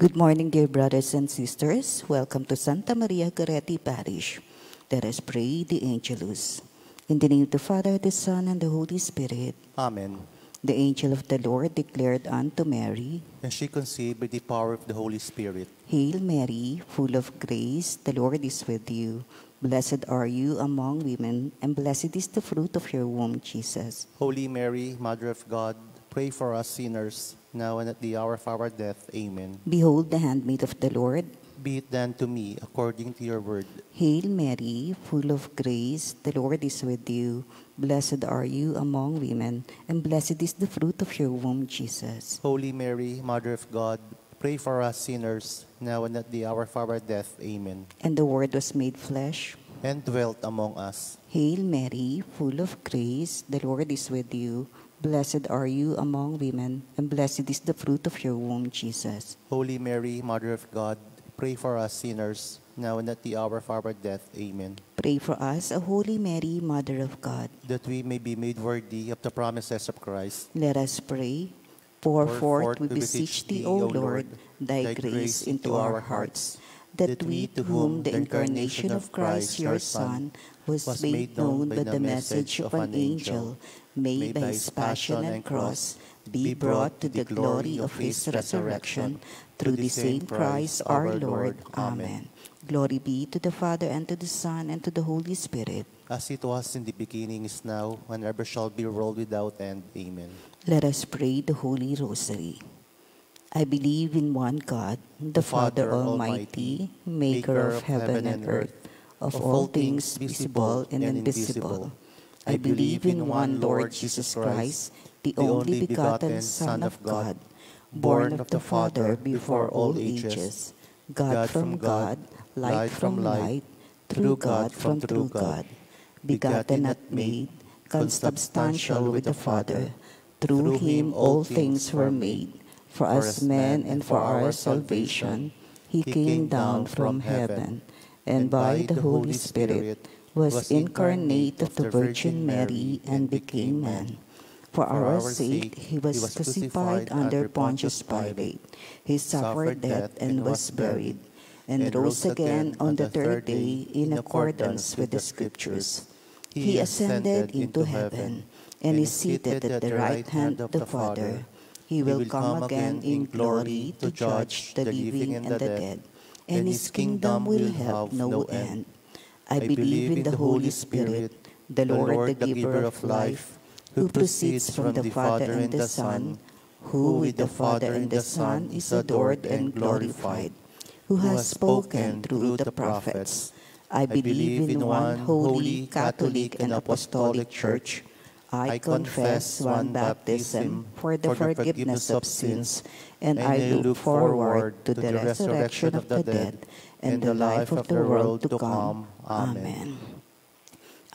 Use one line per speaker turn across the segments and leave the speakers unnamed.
Good morning, dear brothers and sisters. Welcome to Santa Maria Goretti Parish. Let us pray the Angelus. In the name of the Father, the Son, and the Holy Spirit.
Amen.
The angel of the Lord declared unto Mary,
And she conceived by the power of the Holy Spirit.
Hail Mary, full of grace, the Lord is with you. Blessed are you among women, and blessed is the fruit of your womb, Jesus.
Holy Mary, Mother of God, pray for us sinners, now and at the hour of our death. Amen.
Behold the handmaid of the Lord.
Be it then to me according to your word.
Hail Mary, full of grace, the Lord is with you. Blessed are you among women, and blessed is the fruit of your womb, Jesus.
Holy Mary, Mother of God, pray for us sinners, now and at the hour of our death. Amen.
And the Word was made flesh.
And dwelt among us.
Hail Mary, full of grace, the Lord is with you. Blessed are you among women, and blessed is the fruit of your womb, Jesus.
Holy Mary, Mother of God, pray for us sinners, now and at the hour of our death. Amen.
Pray for us, O Holy Mary, Mother of God.
That we may be made worthy of the promises of Christ.
Let us pray. Pour forth, we
we
beseech thee, O Lord, thy grace into our hearts, that we, to whom the incarnation of Christ your Son was made known by the message of an angel, may by his passion and cross be brought to the glory of his resurrection, through the same Christ our Lord. Amen. Glory be to the Father, and to the Son, and to the Holy Spirit.
As it was in the beginning, is now, and ever shall be, world without end. Amen.
Let us pray the Holy Rosary. I believe in one God, the Father Almighty, maker of heaven and earth, of all things visible and invisible. I believe in one Lord Jesus Christ, the only begotten Son of God, born of the Father before all ages, God from God, light from light, true God from true God, begotten not made, consubstantial with the Father. Through him all things were made. For us men and for our salvation, he came down from heaven, and by the Holy Spirit was incarnate of the Virgin Mary and became man. For our sake he was crucified under Pontius Pilate. He suffered death and was buried, and rose again on the third day in accordance with the Scriptures. He ascended into heaven, and is seated at the right hand of the Father. He will come again in glory to judge the living and the dead, and his kingdom will have no end. I believe in the Holy Spirit, the Lord, the giver of life, who proceeds from the Father and the Son, who with the Father and the Son is adored and glorified, who has spoken through the prophets. I believe in one holy, Catholic, and Apostolic Church. I confess one baptism for the forgiveness of sins, and I look forward to the resurrection of the dead and the life of the world to come. Amen.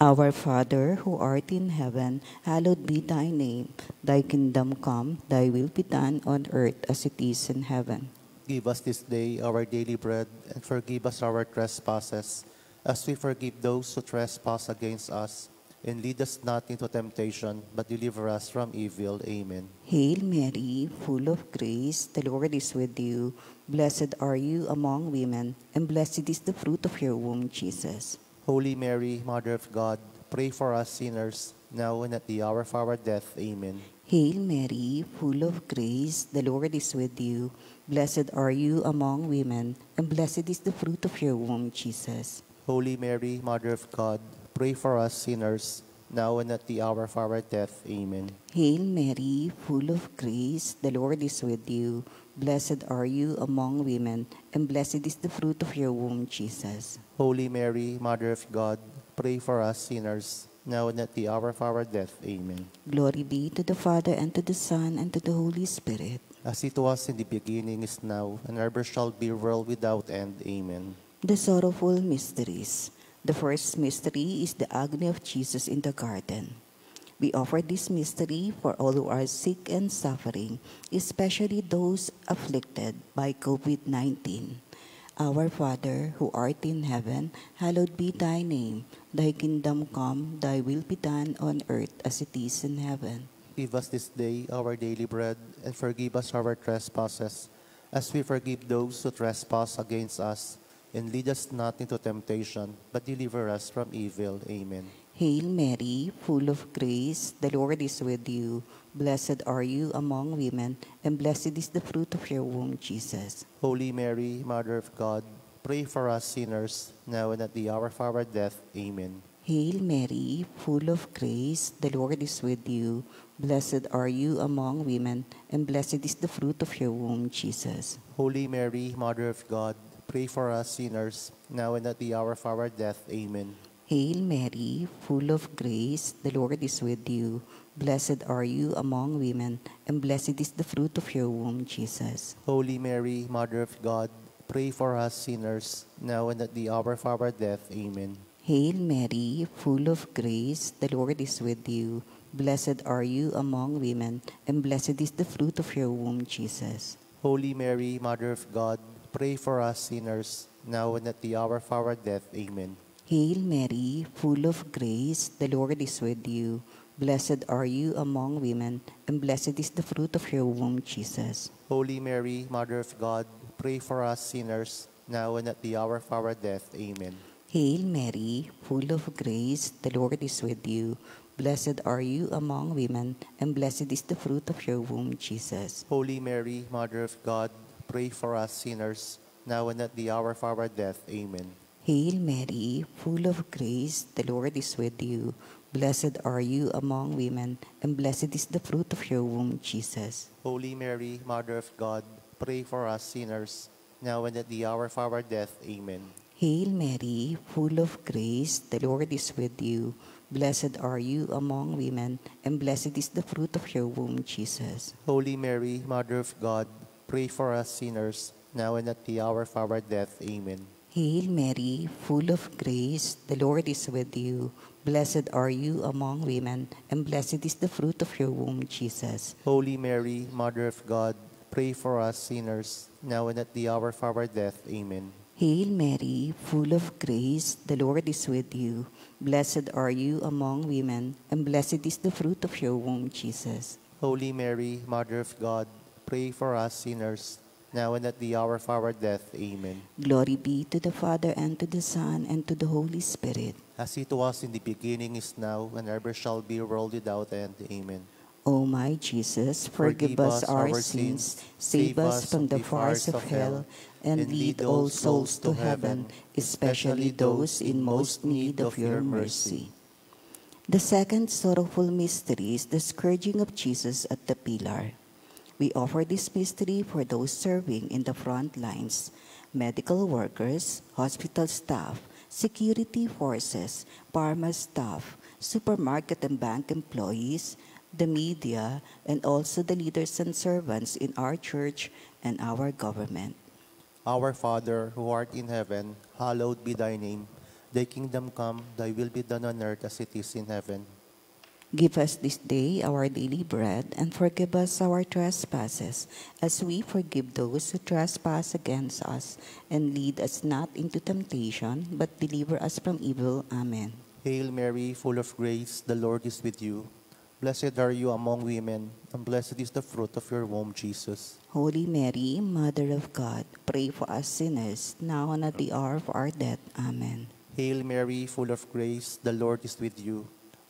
Our Father, who art in heaven, hallowed be thy name. Thy kingdom come, thy will be done on earth as it is in heaven.
Give us this day our daily bread, and forgive us our trespasses, as we forgive those who trespass against us. And lead us not into temptation, but deliver us from evil. Amen.
Hail Mary, full of grace, the Lord is with you. Blessed are you among women, and blessed is the fruit of your womb, Jesus.
Holy Mary, Mother of God, pray for us sinners, now and at the hour of our death. Amen.
Hail Mary, full of grace, the Lord is with you. Blessed are you among women, and blessed is the fruit of your womb, Jesus.
Holy Mary, Mother of God, pray for us sinners, now and at the hour of our death. Amen.
Hail Mary, full of grace, the Lord is with you. Blessed are you among women, and blessed is the fruit of your womb, Jesus.
Holy Mary, Mother of God, pray for us sinners, now and at the hour of our death. Amen.
Glory be to the Father, and to the Son, and to the Holy Spirit.
As it was in the beginning, is now, and ever shall be, world without end. Amen.
The sorrowful mysteries. The first mystery is the agony of Jesus in the garden. We offer this mystery for all who are sick and suffering, especially those afflicted by COVID-19. Our Father, who art in heaven, hallowed be thy name. Thy kingdom come, thy will be done on earth as it is in heaven.
Give us this day our daily bread, and forgive us our trespasses, as we forgive those who trespass against us. And lead us not into temptation, but deliver us from evil. Amen.
Hail Mary, full of grace, the Lord is with you. Blessed are you among women, and blessed is the fruit of your womb, Jesus.
Holy Mary, Mother of God, pray for us sinners, now and at the hour of our death. Amen.
Hail Mary, full of grace, the Lord is with you. Blessed are you among women, and blessed is the fruit of your womb, Jesus.
Holy Mary, Mother of God, pray for us sinners, now and at the hour of our death. Amen.
Hail Mary, full of grace, the Lord is with you. Blessed are you among women, and blessed is the fruit of your womb, Jesus.
Holy Mary, Mother of God, pray for us sinners, now and at the hour of our death. Amen.
Hail Mary, full of grace, the Lord is with you. Blessed are you among women, and blessed is the fruit of your womb, Jesus.
Holy Mary, Mother of God, pray for us sinners, now and at the hour of our death. Amen.
Hail Mary, full of grace, the Lord is with you. Blessed are you among women, and blessed is the fruit of your womb, Jesus.
Holy Mary, Mother of God, pray for us sinners, now and at the hour of our death. Amen.
Hail Mary, full of grace, the Lord is with you. Blessed are you among women, and blessed is the fruit of your womb, Jesus.
Holy Mary, Mother of God, pray for us sinners, now and at the hour of our death. Amen.
Hail Mary, full of grace, the Lord is with you. Blessed are you among women, and blessed is the fruit of your womb, Jesus.
Holy Mary, Mother of God, pray for us sinners, now and at the hour of our death. Amen.
Hail Mary, full of grace, the Lord is with you. Blessed are you among women, and blessed is the fruit of your womb, Jesus.
Holy Mary, Mother of God, pray for us sinners, now and at the hour of our death. Amen.
Hail Mary, full of grace, the Lord is with you. Blessed are you among women, and blessed is the fruit of your womb, Jesus.
Holy Mary, Mother of God, pray for us sinners, now and at the hour of our death. Amen.
Hail Mary, full of grace, the Lord is with you. Blessed are you among women, and blessed is the fruit of your womb, Jesus.
Holy Mary, Mother of God, pray for us sinners, now and at the hour of our death. Amen.
Glory be to the Father, and to the Son, and to the Holy Spirit.
As it was in the beginning, is now, and ever shall be, world without end. Amen.
O my Jesus, forgive us our sins, save us from the fires of hell, and lead all souls to heaven, especially those in most need of your mercy. The second sorrowful mystery is the scourging of Jesus at the pillar. We offer this mystery for those serving in the front lines, medical workers, hospital staff, security forces, pharma staff, supermarket and bank employees, the media, and also the leaders and servants in our church and our government.
Our Father, who art in heaven, hallowed be thy name. Thy kingdom come, thy will be done on earth as it is in heaven.
Give us this day our daily bread, and forgive us our trespasses, as we forgive those who trespass against us. And lead us not into temptation, but deliver us from evil. Amen.
Hail Mary, full of grace, the Lord is with you. Blessed are you among women, and blessed is the fruit of your womb, Jesus.
Holy Mary, Mother of God, pray for us sinners, now and at the hour of our death. Amen.
Hail Mary, full of grace, the Lord is with you.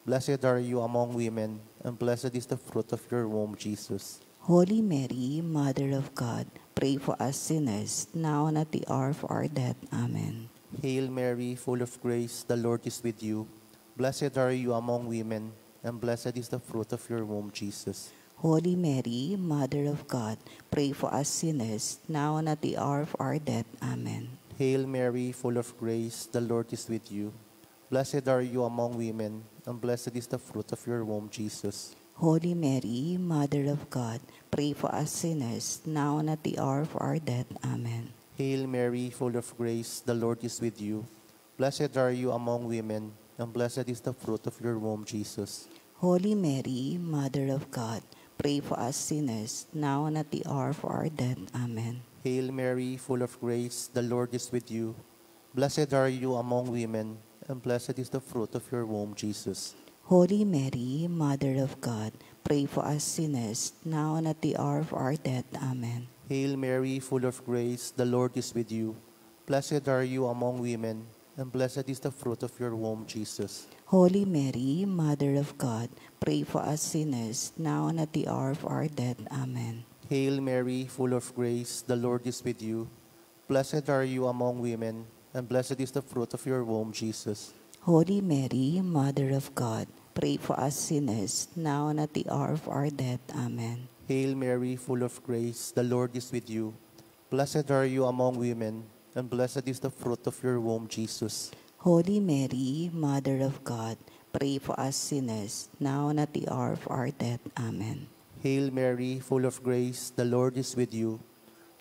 Blessed are you among women, and blessed is the fruit of your womb, Jesus.
Holy Mary, Mother of God, pray for us sinners, now and at the hour of our death. Amen.
Hail Mary, full of grace, the Lord is with you. Blessed are you among women, and blessed is the fruit of your womb, Jesus.
Holy Mary, Mother of God, pray for us sinners, now and at the hour of our death. Amen.
Hail Mary, full of grace, the Lord is with you. Blessed are you among women, and blessed is the fruit of your womb, Jesus.
Holy Mary, Mother of God, pray for us sinners, now and at the hour of our death. Amen.
Hail Mary, full of grace, the Lord is with you. Blessed are you among women, and blessed is the fruit of your womb, Jesus.
Holy Mary, Mother of God, pray for us sinners, now and at the hour of our death. Amen.
Hail Mary, full of grace, the Lord is with you. Blessed are you among women, and blessed is the fruit of your womb, Jesus.
Holy Mary, Mother of God, pray for us sinners, now and at the hour of our death. Amen.
Hail Mary, full of grace, the Lord is with you. Blessed are you among women, and blessed is the fruit of your womb, Jesus.
Holy Mary, Mother of God, pray for us sinners, now and at the hour of our death. Amen.
Hail Mary, full of grace, the Lord is with you. Blessed are you among women, and blessed is the fruit of your womb, Jesus.
Holy Mary, Mother of God, pray for us sinners, now and at the hour of our death. Amen.
Hail Mary, full of grace, the Lord is with you. Blessed are you among women, and blessed is the fruit of your womb, Jesus.
Holy Mary, Mother of God, pray for us sinners, now and at the hour of our death. Amen.
Hail Mary, full of grace, the Lord is with you.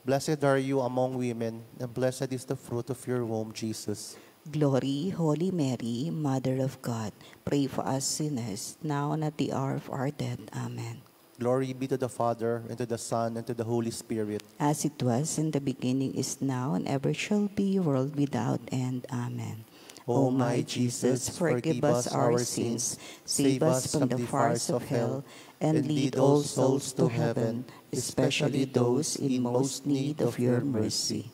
Blessed are you among women, and blessed is the fruit of your womb, Jesus.
Glory, Holy Mary, Mother of God, pray for us sinners, now and at the hour of our death. Amen.
Glory be to the Father, and to the Son, and to the Holy Spirit.
As it was in the beginning, is now, and ever shall be, world without end. Amen. O my Jesus, forgive us our sins, save us from the fires of hell, and lead all souls to heaven, especially those in most need of your mercy.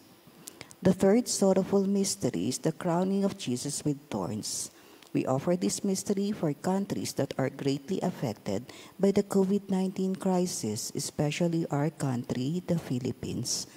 The third sorrowful mystery is the crowning of Jesus with thorns. We offer this mystery for countries that are greatly affected by the COVID-19 crisis, especially our country, the Philippines.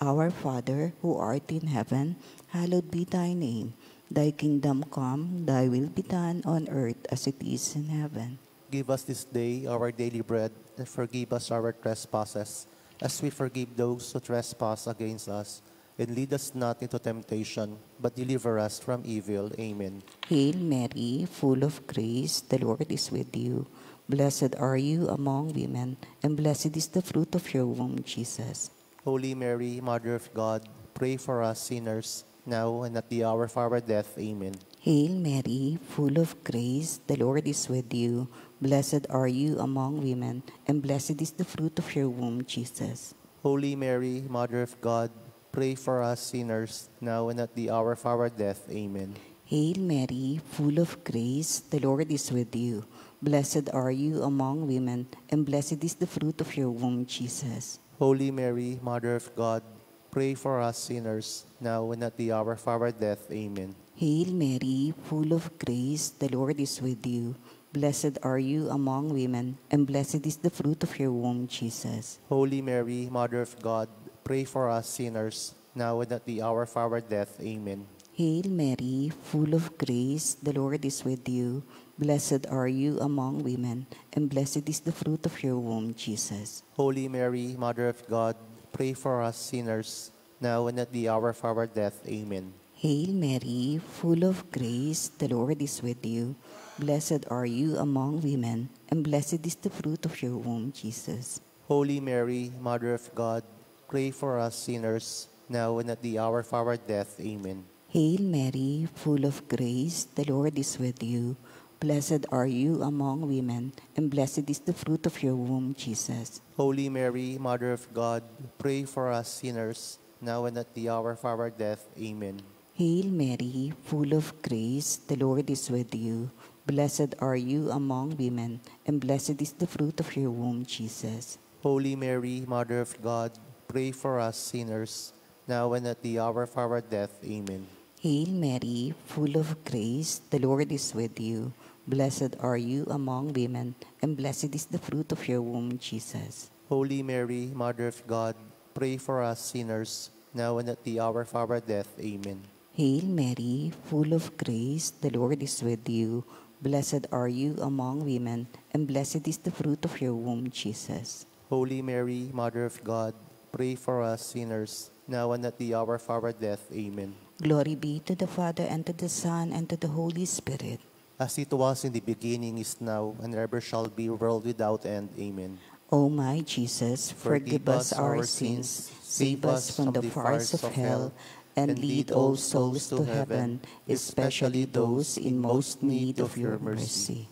Our Father, who art in heaven, hallowed be thy name. Thy kingdom come, thy will be done on earth as it is in heaven.
Give us this day our daily bread, and forgive us our trespasses, as we forgive those who trespass against us. And lead us not into temptation, but deliver us from evil. Amen.
Hail Mary, full of grace, the Lord is with you. Blessed are you among women, and blessed is the fruit of your womb, Jesus.
Holy Mary, Mother of God, pray for us sinners, now and at the hour of our death. Amen.
Hail Mary, full of grace, the Lord is with you. Blessed are you among women, and blessed is the fruit of your womb, Jesus.
Holy Mary, Mother of God, pray for us sinners, now and at the hour of our death. Amen.
Hail Mary, full of grace, the Lord is with you. Blessed are you among women, and blessed is the fruit of your womb, Jesus.
Holy Mary, Mother of God, pray for us sinners, now and at the hour of our death. Amen.
Hail Mary, full of grace, the Lord is with you. Blessed are you among women, and blessed is the fruit of your womb, Jesus.
Holy Mary, Mother of God, pray for us sinners, now and at the hour of our death. Amen.
Hail Mary, full of grace, the Lord is with you. Blessed are you among women, and blessed is the fruit of your womb, Jesus.
Holy Mary, Mother of God, pray for us sinners, now and at the hour of our death. Amen.
Hail Mary, full of grace, the Lord is with you. Blessed are you among women, and blessed is the fruit of your womb, Jesus.
Holy Mary, Mother of God, pray for us sinners, now and at the hour of our death. Amen.
Hail Mary, full of grace, the Lord is with you. Blessed are you among women, and blessed is the fruit of your womb, Jesus.
Holy Mary, Mother of God, pray for us sinners, now and at the hour of our death. Amen.
Hail Mary, full of grace, the Lord is with you. Blessed are you among women, and blessed is the fruit of your womb, Jesus.
Holy Mary, Mother of God, pray for us sinners, now and at the hour of our death. Amen.
Hail Mary, full of grace, the Lord is with you. Blessed are you among women, and blessed is the fruit of your womb, Jesus.
Holy Mary, Mother of God, pray for us sinners, now and at the hour of our death. Amen.
Hail Mary, full of grace, the Lord is with you. Blessed are you among women, and blessed is the fruit of your womb, Jesus.
Holy Mary, Mother of God, pray for us sinners, now and at the hour of our death. Amen.
Glory be to the Father, and to the Son, and to the Holy Spirit.
As it was in the beginning, is now, and ever shall be, world without end. Amen.
O my Jesus, forgive us our sins, save us from the fires of hell, and lead all souls to heaven, especially those in most need of your mercy.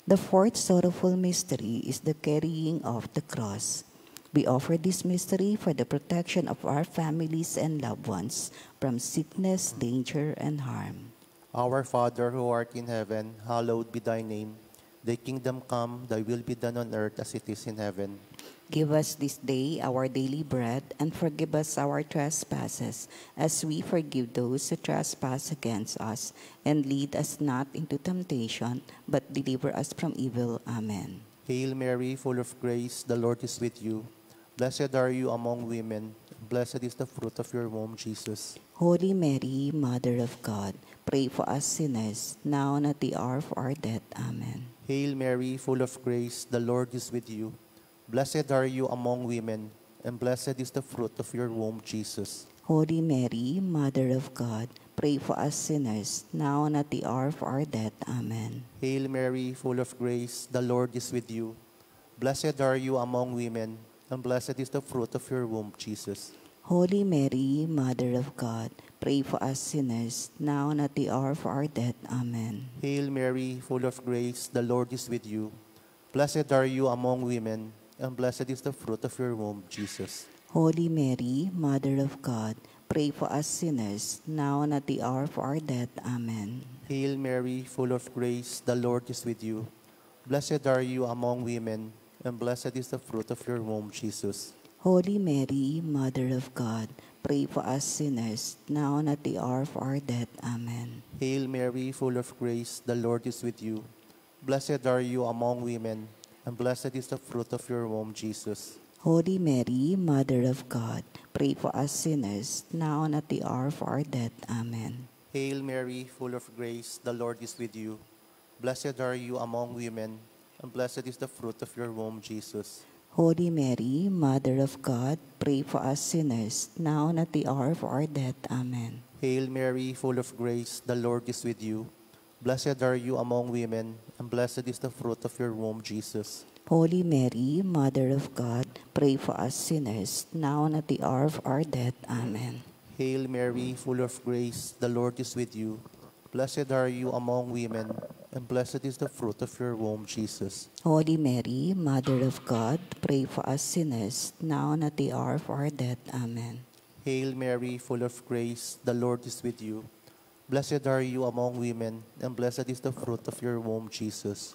The fourth sorrowful mystery is the carrying of the cross. We offer this mystery for the protection of our families and loved ones from sickness, danger, and harm.
Our Father who art in heaven, hallowed be thy name. Thy kingdom come, thy will be done on earth as it is in heaven.
Give us this day our daily bread, and forgive us our trespasses, as we forgive those who trespass against us. And lead us not into temptation, but deliver us from evil. Amen.
Hail Mary, full of grace, the Lord is with you. Blessed are you among women, and blessed is the fruit of your womb, Jesus.
Holy Mary, Mother of God, pray for us sinners, now and at the hour of our death. Amen.
Hail Mary, full of grace, the Lord is with you. Blessed are you among women, and blessed is the fruit of your womb, Jesus.
Holy Mary, Mother of God, pray for us sinners, now and at the hour of our death. Amen.
Hail Mary, full of grace, the Lord is with you. Blessed are you among women, and blessed is the fruit of your womb, Jesus.
Holy Mary, Mother of God, pray for us sinners, now and at the hour of our death. Amen.
Hail Mary, full of grace, the Lord is with you. Blessed are you among women, and blessed is the fruit of your womb, Jesus.
Holy Mary, Mother of God, pray for us sinners, now and at the hour of our death. Amen.
Hail Mary, full of grace, the Lord is with you. Blessed are you among women, and blessed is the fruit of your womb, Jesus.
Holy Mary, Mother of God, pray for us sinners, now and at the hour of our death. Amen.
Hail Mary, full of grace, the Lord is with you. Blessed are you among women, and blessed is the fruit of your womb, Jesus.
Holy Mary, Mother of God, pray for us sinners, now and at the hour of our death. Amen.
Hail Mary, full of grace, the Lord is with you. Blessed are you among women, and blessed is the fruit of your womb, Jesus.
Holy Mary, Mother of God, pray for us sinners, now and at the hour of our death. Amen.
Hail Mary, full of grace, the Lord is with you. Blessed are you among women, and blessed is the fruit of your womb, Jesus.
Holy Mary, Mother of God, pray for us sinners, now and at the hour of our death. Amen.
Hail Mary, full of grace, the Lord is with you. Blessed are you among women, and blessed is the fruit of your womb, Jesus.
Holy Mary, Mother of God, pray for us sinners, now and at the hour of our death. Amen.
Hail Mary, full of grace, the Lord is with you. Blessed are you among women, and blessed is the fruit of your womb, Jesus.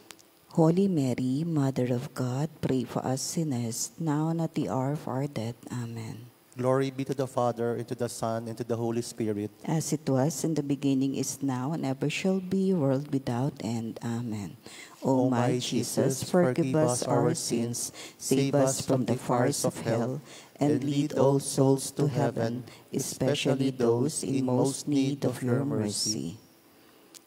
Holy Mary, Mother of God, pray for us sinners, now and at the hour of our death. Amen.
Glory be to the Father, and to the Son, and to the Holy Spirit.
As it was in the beginning, is now, and ever shall be, world without end. Amen. O my Jesus, forgive us our sins, save us from the fires of hell, and lead all souls to heaven, especially those in most need of your mercy.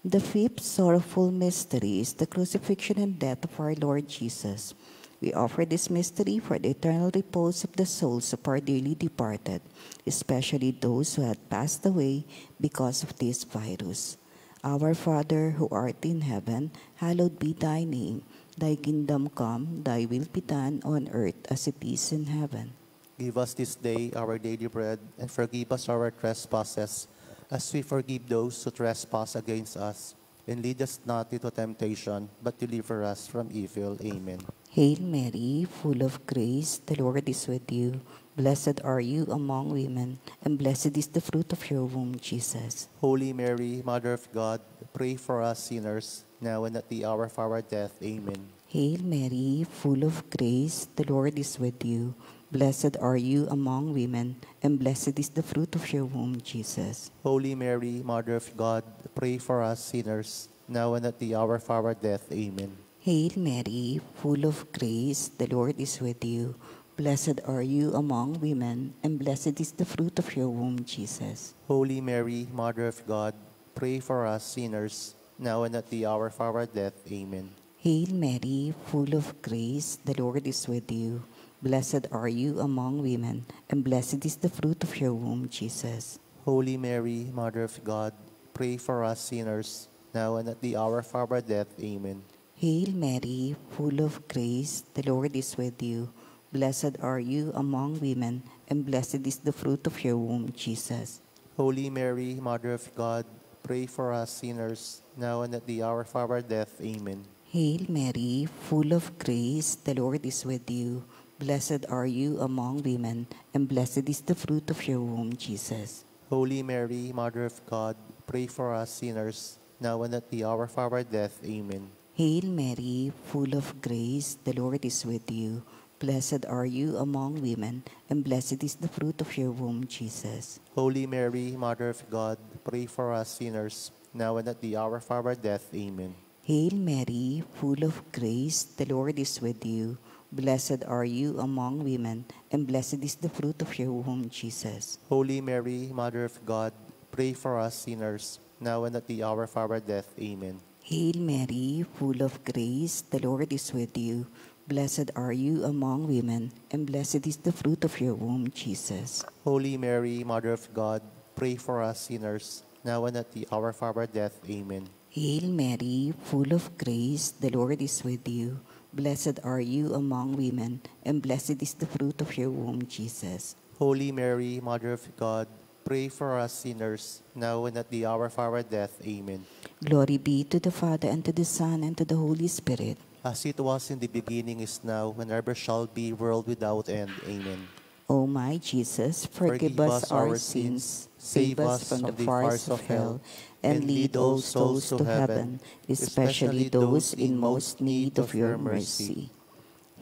The fifth sorrowful mystery is the crucifixion and death of our Lord Jesus. We offer this mystery for the eternal repose of the souls of our dearly departed, especially those who had passed away because of this virus. Our Father, who art in heaven, hallowed be thy name. Thy kingdom come, thy will be done on earth as it is in heaven.
Give us this day our daily bread, and forgive us our trespasses, as we forgive those who trespass against us. And lead us not into temptation, but deliver us from evil. Amen.
Hail Mary, full of grace, the Lord is with you. Blessed are you among women, and blessed is the fruit of your womb, Jesus.
Holy Mary, Mother of God, pray for us sinners, now and at the hour of our death. Amen.
Hail Mary, full of grace, the Lord is with you. Blessed are you among women, and blessed is the fruit of your womb, Jesus.
Holy Mary, Mother of God, pray for us sinners, now and at the hour of our death. Amen.
Hail Mary, full of grace, the Lord is with you. Blessed are you among women, and blessed is the fruit of your womb, Jesus.
Holy Mary, Mother of God, pray for us sinners, now and at the hour of our death. Amen.
Hail Mary, full of grace, the Lord is with you. Blessed are you among women, and blessed is the fruit of your womb, Jesus.
Holy Mary, Mother of God, pray for us sinners, now and at the hour of our death. Amen.
Hail Mary, full of grace, the Lord is with you. Blessed are you among women, and blessed is the fruit of your womb, Jesus.
Holy Mary, Mother of God, pray for us sinners, now and at the hour of our death. Amen.
Hail Mary, full of grace, the Lord is with you. Blessed are you among women, and blessed is the fruit of your womb, Jesus.
Holy Mary, Mother of God, pray for us sinners, now and at the hour of our death. Amen.
Hail Mary, full of grace, the Lord is with you. Blessed are you among women, and blessed is the fruit of your womb, Jesus.
Holy Mary, Mother of God, pray for us sinners, now and at the hour of our death. Amen.
Hail Mary, full of grace, the Lord is with you. Blessed are you among women, and blessed is the fruit of your womb, Jesus.
Holy Mary, Mother of God, pray for us sinners, now and at the hour of our death. Amen.
Hail Mary, full of grace, the Lord is with you. Blessed are you among women, and blessed is the fruit of your womb, Jesus.
Holy Mary, Mother of God, pray for us sinners, now and at the hour of our death. Amen.
Hail Mary, full of grace, the Lord is with you. Blessed are you among women, and blessed is the fruit of your womb, Jesus.
Holy Mary, Mother of God, pray for us sinners, now and at the hour of our death. Amen.
Glory be to the Father, and to the Son, and to the Holy Spirit.
As it was in the beginning, is now, and ever shall be, world without end. Amen.
O my Jesus, forgive us our sins, save us from the fires of hell, and lead all souls to heaven, especially those in most need of your mercy.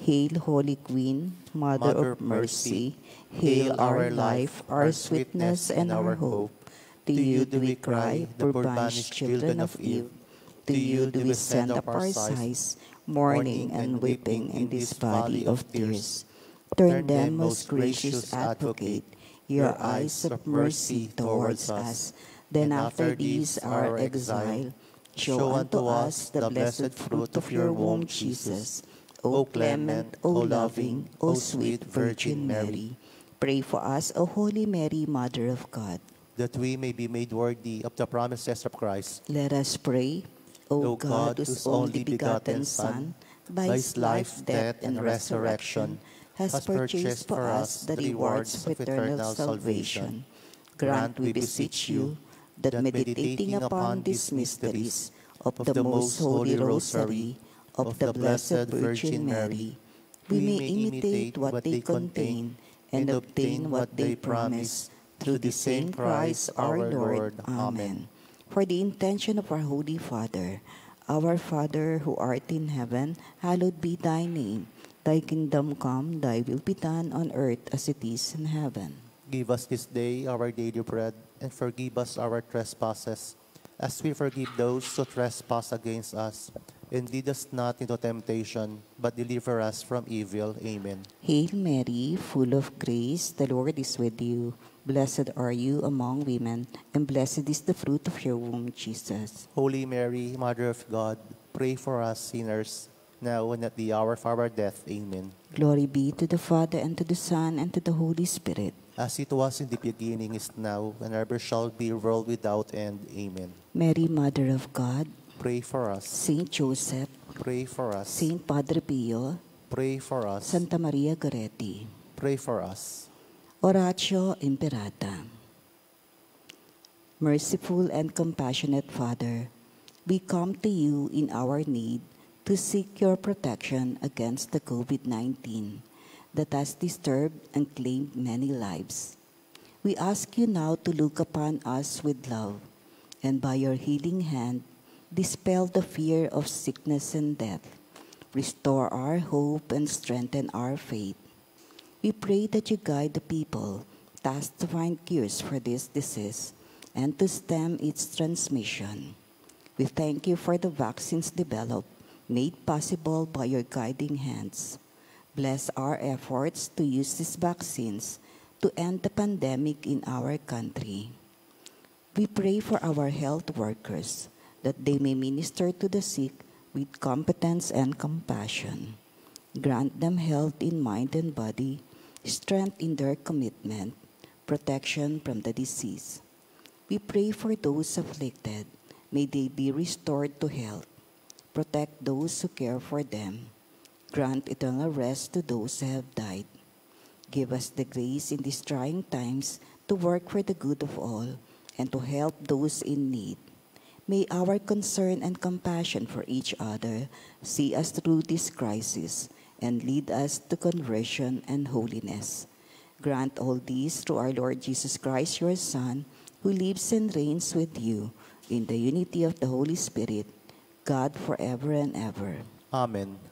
Hail, Holy Queen, Mother of Mercy, hail our life, our sweetness, and our hope. To you do we cry, poor banished children of Eve. To you do we send up our sighs, mourning and weeping in this valley of tears. Turn then, most gracious Advocate, your eyes of mercy towards us. Then after this our exile, show unto us the blessed fruit of your womb, Jesus. O clement, O loving, O sweet Virgin Mary, pray for us, O Holy Mary, Mother of God,
that we may be made worthy of the promises of Christ.
Let us pray. O God, whose only begotten Son, by his life, death, and resurrection, has purchased for us the rewards of eternal salvation, grant, we beseech you, that meditating upon these mysteries of the most holy Rosary of the Blessed Virgin Mary, we may imitate what they contain and obtain what they promise, through the same Christ our Lord. Amen. For the intention of our Holy Father, our Father who art in heaven, hallowed be thy name. Thy kingdom come, thy will be done on earth as it is in heaven.
Give us this day our daily bread, and forgive us our trespasses, as we forgive those who trespass against us. And lead us not into temptation, but deliver us from evil. Amen.
Hail Mary, full of grace, the Lord is with you. Blessed are you among women, and blessed is the fruit of your womb, Jesus.
Holy Mary, Mother of God, pray for us sinners, now and at the hour of our death. Amen.
Glory be to the Father, and to the Son, and to the Holy Spirit.
As it was in the beginning, is now, and ever shall be, world without end. Amen.
Mary, Mother of God,
pray for us.
Saint Joseph,
pray for us.
Saint Padre Pio,
pray for us.
Santa Maria Goretti,
pray for us.
Oratio Imperata. Merciful and compassionate Father, we come to you in our need to seek your protection against the COVID-19 that has disturbed and claimed many lives. We ask you now to look upon us with love, and by your healing hand, dispel the fear of sickness and death, restore our hope, and strengthen our faith. We pray that you guide the people tasked to find cures for this disease and to stem its transmission. We thank you for the vaccines developed, made possible by your guiding hands. Bless our efforts to use these vaccines to end the pandemic in our country. We pray for our health workers, that they may minister to the sick with competence and compassion. Grant them health in mind and body, strength in their commitment, protection from the disease. We pray for those afflicted. May they be restored to health. Protect those who care for them. Grant eternal rest to those who have died. Give us the grace in these trying times to work for the good of all and to help those in need. May our concern and compassion for each other see us through this crisis and lead us to conversion and holiness. Grant all these through our Lord Jesus Christ, your Son, who lives and reigns with you in the unity of the Holy Spirit, God forever and ever.
Amen.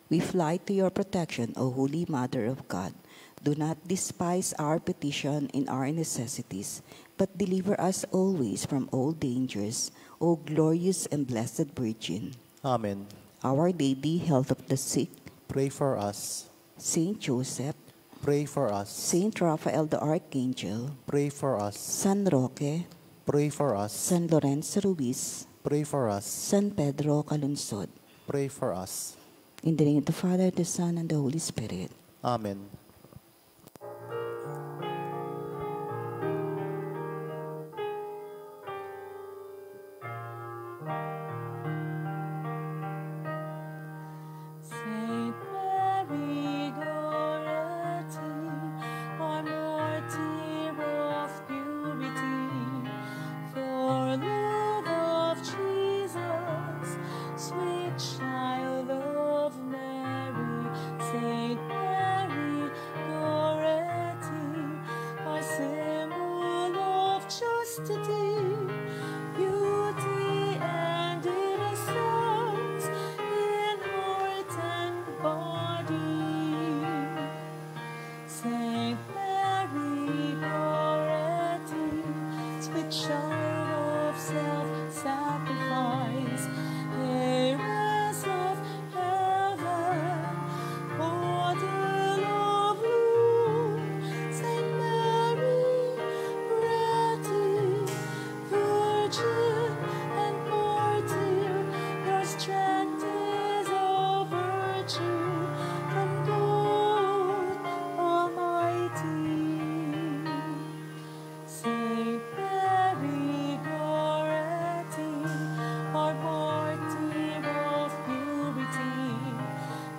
We fly to your protection, O Holy Mother of God. Do not despise our petition in our necessities, but deliver us always from all dangers, O glorious and blessed Virgin.
Amen.
Our Lady, health of the sick,
Pray for us.
Saint Joseph,
Pray for us.
Saint Raphael the Archangel,
Pray for us.
San Roque,
Pray for us.
San Lorenzo Ruiz,
Pray for us.
San Pedro Calunsod.
Pray for us.
In the name of the Father, the Son, and the Holy Spirit.
Amen.
Saint Mary, Goretti, our martyr of purity, for love of Jesus, sweet child of Mary. Saint Mary, Goretti, our symbol of chastity, beauty and innocence in heart and body. Saint Mary, Goretti, sweet child of self-sacrifice, heiress of heaven, model of love. Saint Mary, Goretti, virgin and martyr, your strength is a virtue from God Almighty. Saint Mary, Goretti, our martyr of purity,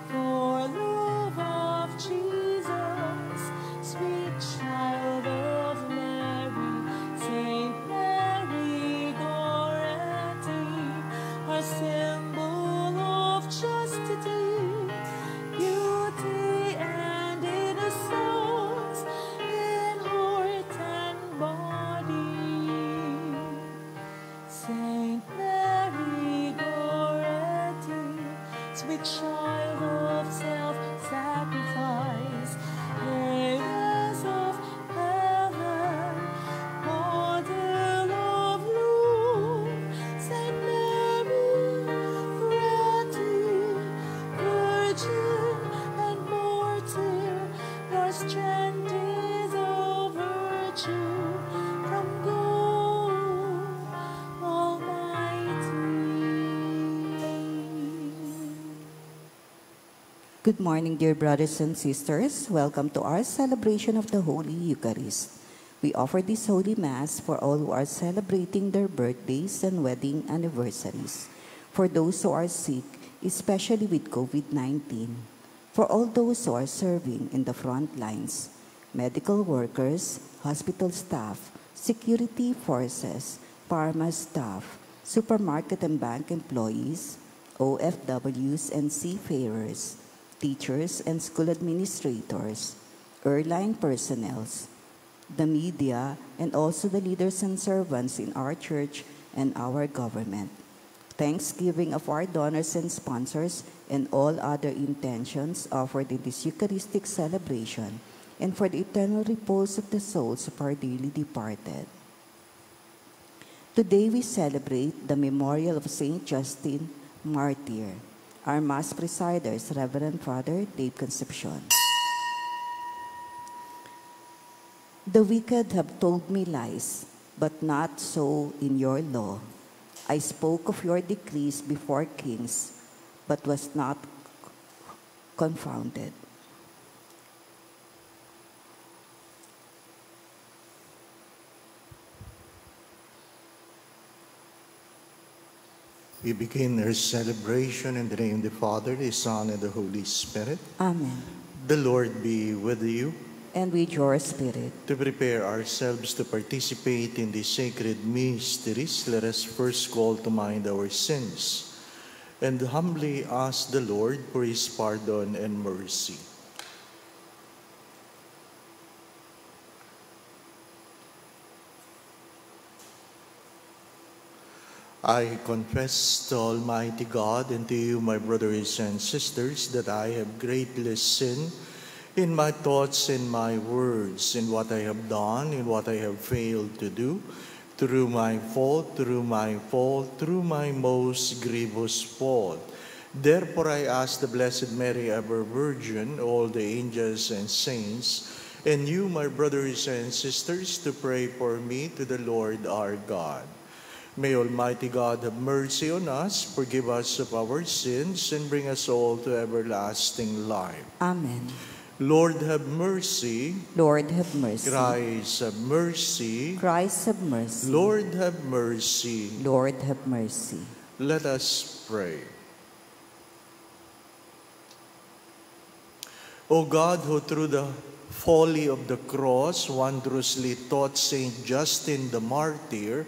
for love of Jesus, sweet child of Mary. Saint Mary, Goretti, our symbol of chastity, beauty and innocence in heart and body. Saint Mary, Goretti, sweet child of self-sacrifice, heiress of heaven, model of love. Saint Mary, Goretti, virgin and martyr, your strength is a virtue from God Almighty.
Good morning, dear brothers and sisters. Welcome to our celebration of the Holy Eucharist. We offer this Holy Mass for all who are celebrating their birthdays and wedding anniversaries, for those who are sick, especially with COVID-19, for all those who are serving in the front lines, medical workers, hospital staff, security forces, pharma staff, supermarket and bank employees, OFWs and seafarers, teachers and school administrators, airline personnel, the media, and also the leaders and servants in our church and our government. Thanksgiving of our donors and sponsors and all other intentions offered in this Eucharistic celebration, and for the eternal repose of the souls of our dearly departed. Today we celebrate the memorial of Saint Justin, Martyr. Our Mass presider is Reverend Father Dave Concepcion. The wicked have told me lies, but not so in your law. I spoke of your decrees before kings, but was not confounded.
We begin our celebration in the name of the Father, the Son, and the Holy Spirit.
Amen.
The Lord be with you.
And with your spirit.
To prepare ourselves to participate in the sacred mysteries, let us first call to mind our sins and humbly ask the Lord for his pardon and mercy. I confess to Almighty God and to you, my brothers and sisters, that I have greatly sinned in my thoughts, in my words, in what I have done, in what I have failed to do, through my fault, through my most grievous fault. Therefore I ask the Blessed Mary, ever Virgin, all the angels and saints, and you, my brothers and sisters, to pray for me to the Lord our God. May Almighty God have mercy on us, forgive us of our sins, and bring us all to everlasting life.
Amen.
Lord, have mercy.
Lord, have mercy.
Christ, have mercy.
Christ, have mercy.
Lord, have mercy.
Lord, have mercy.
Let us pray. O God, who through the folly of the cross wondrously taught Saint Justin the martyr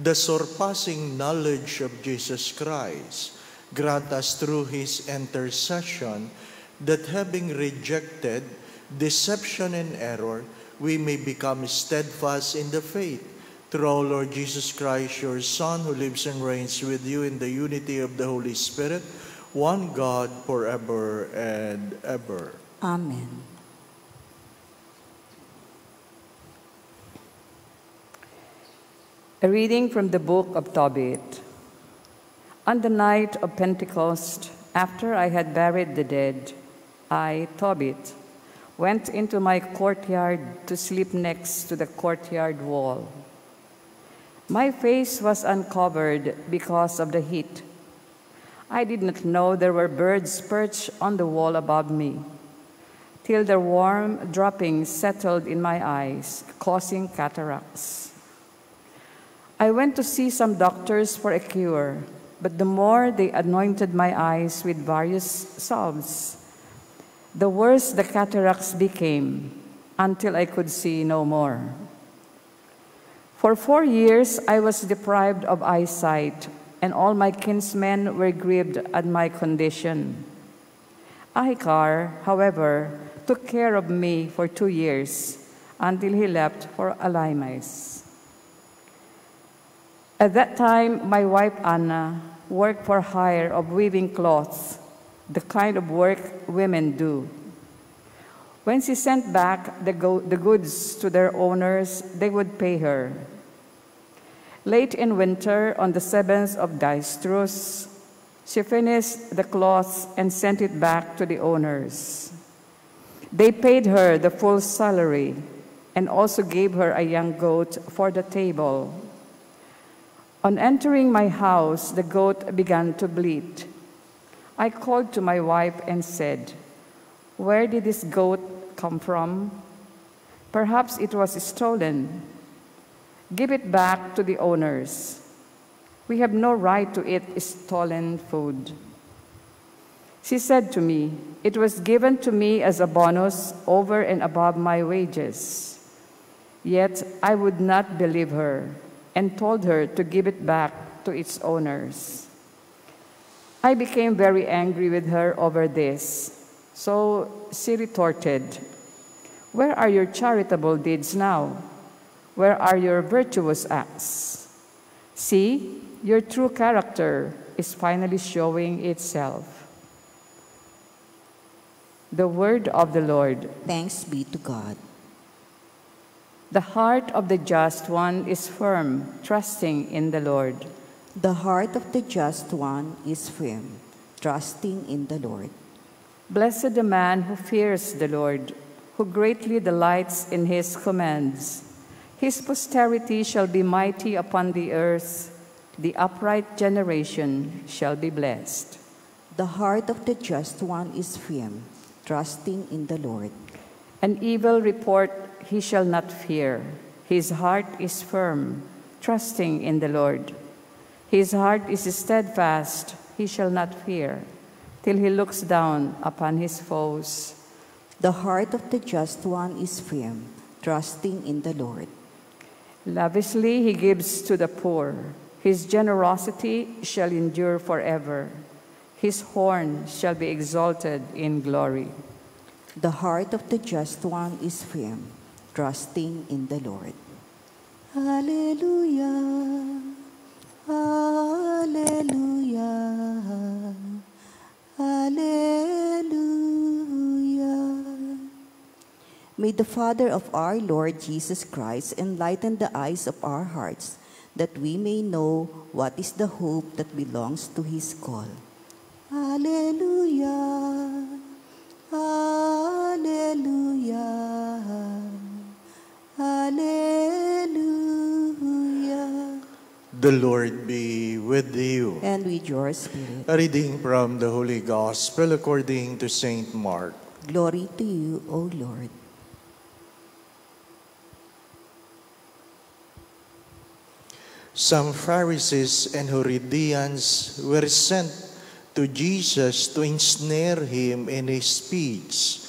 the surpassing knowledge of Jesus Christ, grant us through his intercession that, having rejected deception and error, we may become steadfast in the faith. Through our Lord Jesus Christ, your Son, who lives and reigns with you in the unity of the Holy Spirit, one God, forever and ever.
Amen.
A reading from the book of Tobit. On the night of Pentecost, after I had buried the dead, I, Tobit, went into my courtyard to sleep next to the courtyard wall. My face was uncovered because of the heat. I did not know there were birds perched on the wall above me, till the warm droppings settled in my eyes, causing cataracts. I went to see some doctors for a cure, but the more they anointed my eyes with various salves, the worse the cataracts became, until I could see no more. For 4 years I was deprived of eyesight, and all my kinsmen were grieved at my condition. Ahikar, however, took care of me for 2 years, until he left for Alymais. At that time, my wife Anna worked for hire of weaving cloths, the kind of work women do. When she sent back the goods to their owners, they would pay her. Late in winter, on the 7th of Dystrus, she finished the cloths and sent it back to the owners. They paid her the full salary and also gave her a young goat for the table. On entering my house, the goat began to bleat. I called to my wife and said, "Where did this goat come from? Perhaps it was stolen. Give it back to the owners. We have no right to eat stolen food." She said to me, "It was given to me as a bonus over and above my wages." Yet I would not believe her and told her to give it back to its owners. I became very angry with her over this, so she retorted, "Where are your charitable deeds now? Where are your virtuous acts? See, your true character is finally showing itself." The word of the Lord.
Thanks be to God.
The heart of the just one is firm, trusting in the Lord.
The heart of the just one is firm, trusting in the Lord.
Blessed the man who fears the Lord, who greatly delights in his commands. His posterity shall be mighty upon the earth. The upright generation shall be blessed.
The heart of the just one is firm, trusting in the Lord.
An evil report he shall not fear. His heart is firm, trusting in the Lord. His heart is steadfast, he shall not fear, till he looks down upon his foes.
The heart of the just one is firm, trusting in the Lord.
Lavishly he gives to the poor. His generosity shall endure forever. His horn shall be exalted in glory.
The heart of the just one is firm, trusting in the Lord. Hallelujah. Hallelujah. Hallelujah. May the Father of our Lord Jesus Christ enlighten the eyes of our hearts, that we may know what is the hope that belongs to his call. Hallelujah. Hallelujah. Hallelujah.
The Lord be with you.
And with your spirit.
A reading from the Holy Gospel according to Saint Mark.
Glory to you, O Lord.
Some Pharisees and Herodians were sent to Jesus to ensnare him in his speech.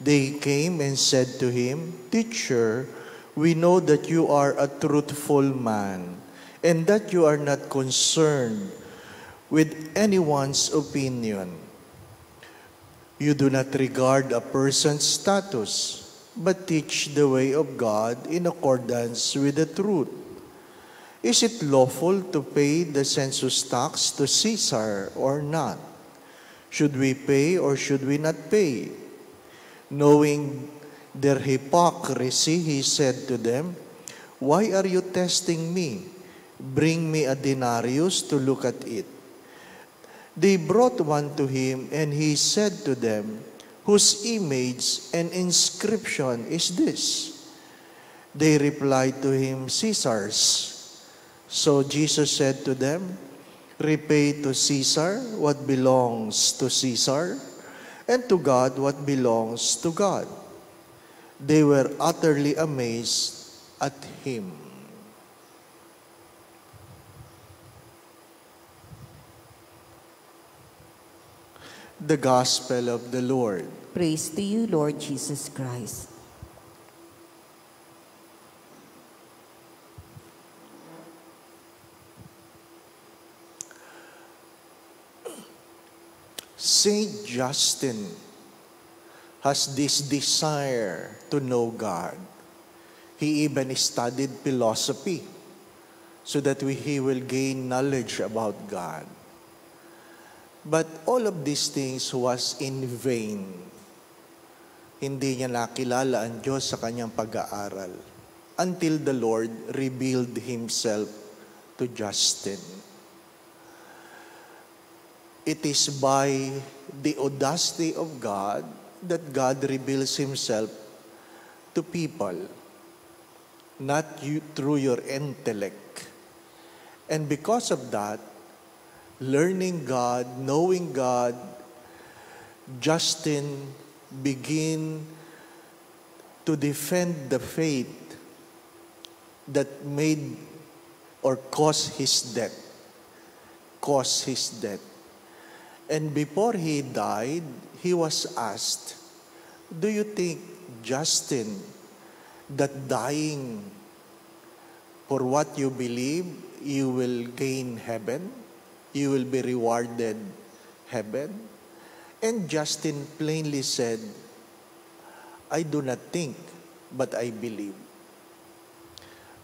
They came and said to him, "Teacher, we know that you are a truthful man, and that you are not concerned with anyone's opinion. You do not regard a person's status, but teach the way of God in accordance with the truth. Is it lawful to pay the census tax to Caesar or not? Should we pay or should we not pay?" Knowing their hypocrisy, he said to them, "Why are you testing me? Bring me a denarius to look at it." They brought one to him, and he said to them, "Whose image and inscription is this?" They replied to him, "Caesar's." So Jesus said to them, "Repay to Caesar what belongs to Caesar, and to God what belongs to God." They were utterly amazed at him. The Gospel of the Lord.
Praise to you, Lord Jesus Christ.
Saint Justin has this desire to know God. He even studied philosophy so that he will gain knowledge about God. But all of these things was in vain. Hindi niya nakilala ang Diyos sa kanyang pag-aaral until the Lord revealed Himself to Justin. It is by the audacity of God that God reveals Himself to people, not you through your intellect. And because of that, learning God, knowing God, Justin began to defend the faith that made or caused his death. And before he died, he was asked, "Do you think, Justin, that dying for what you believe, you will gain heaven? You will be rewarded heaven?" And Justin plainly said, "I do not think, but I believe.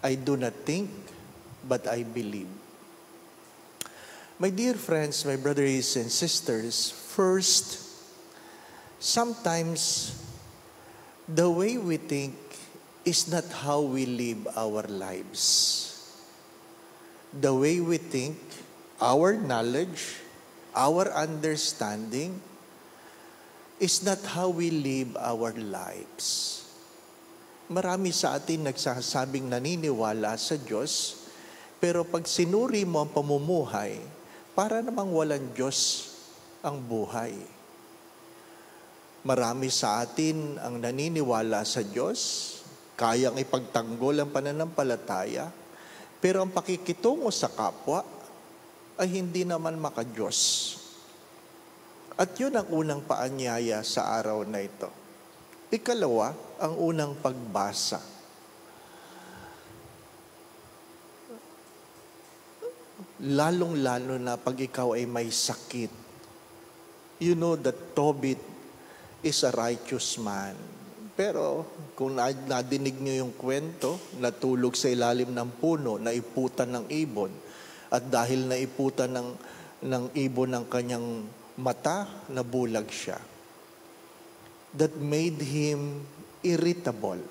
I do not think, but I believe." My dear friends, my brothers and sisters, first, sometimes the way we think is not how we live our lives. The way we think, our knowledge, our understanding, is not how we live our lives. Marami sa atin nagsasabing naniniwala sa Diyos, pero pag sinuri mo ang pamumuhay, para namang walang Diyos ang buhay. Marami sa atin ang naniniwala sa Diyos, kayang ipagtanggol ang pananampalataya, pero ang pakikitungo sa kapwa ay hindi naman maka-Diyos. At yun ang unang paanyaya sa araw na ito. Ikalawa, ang unang pagbasa. Lalong-lalo na pag ikaw ay may sakit. You know that Tobit is a righteous man. Pero kung nadinig niyo yung kwento, natulog sa ilalim ng puno, naiputan ng ibon, At dahil naiputan ng ibon ng kanyang mata, nabulag siya. That made him irritable.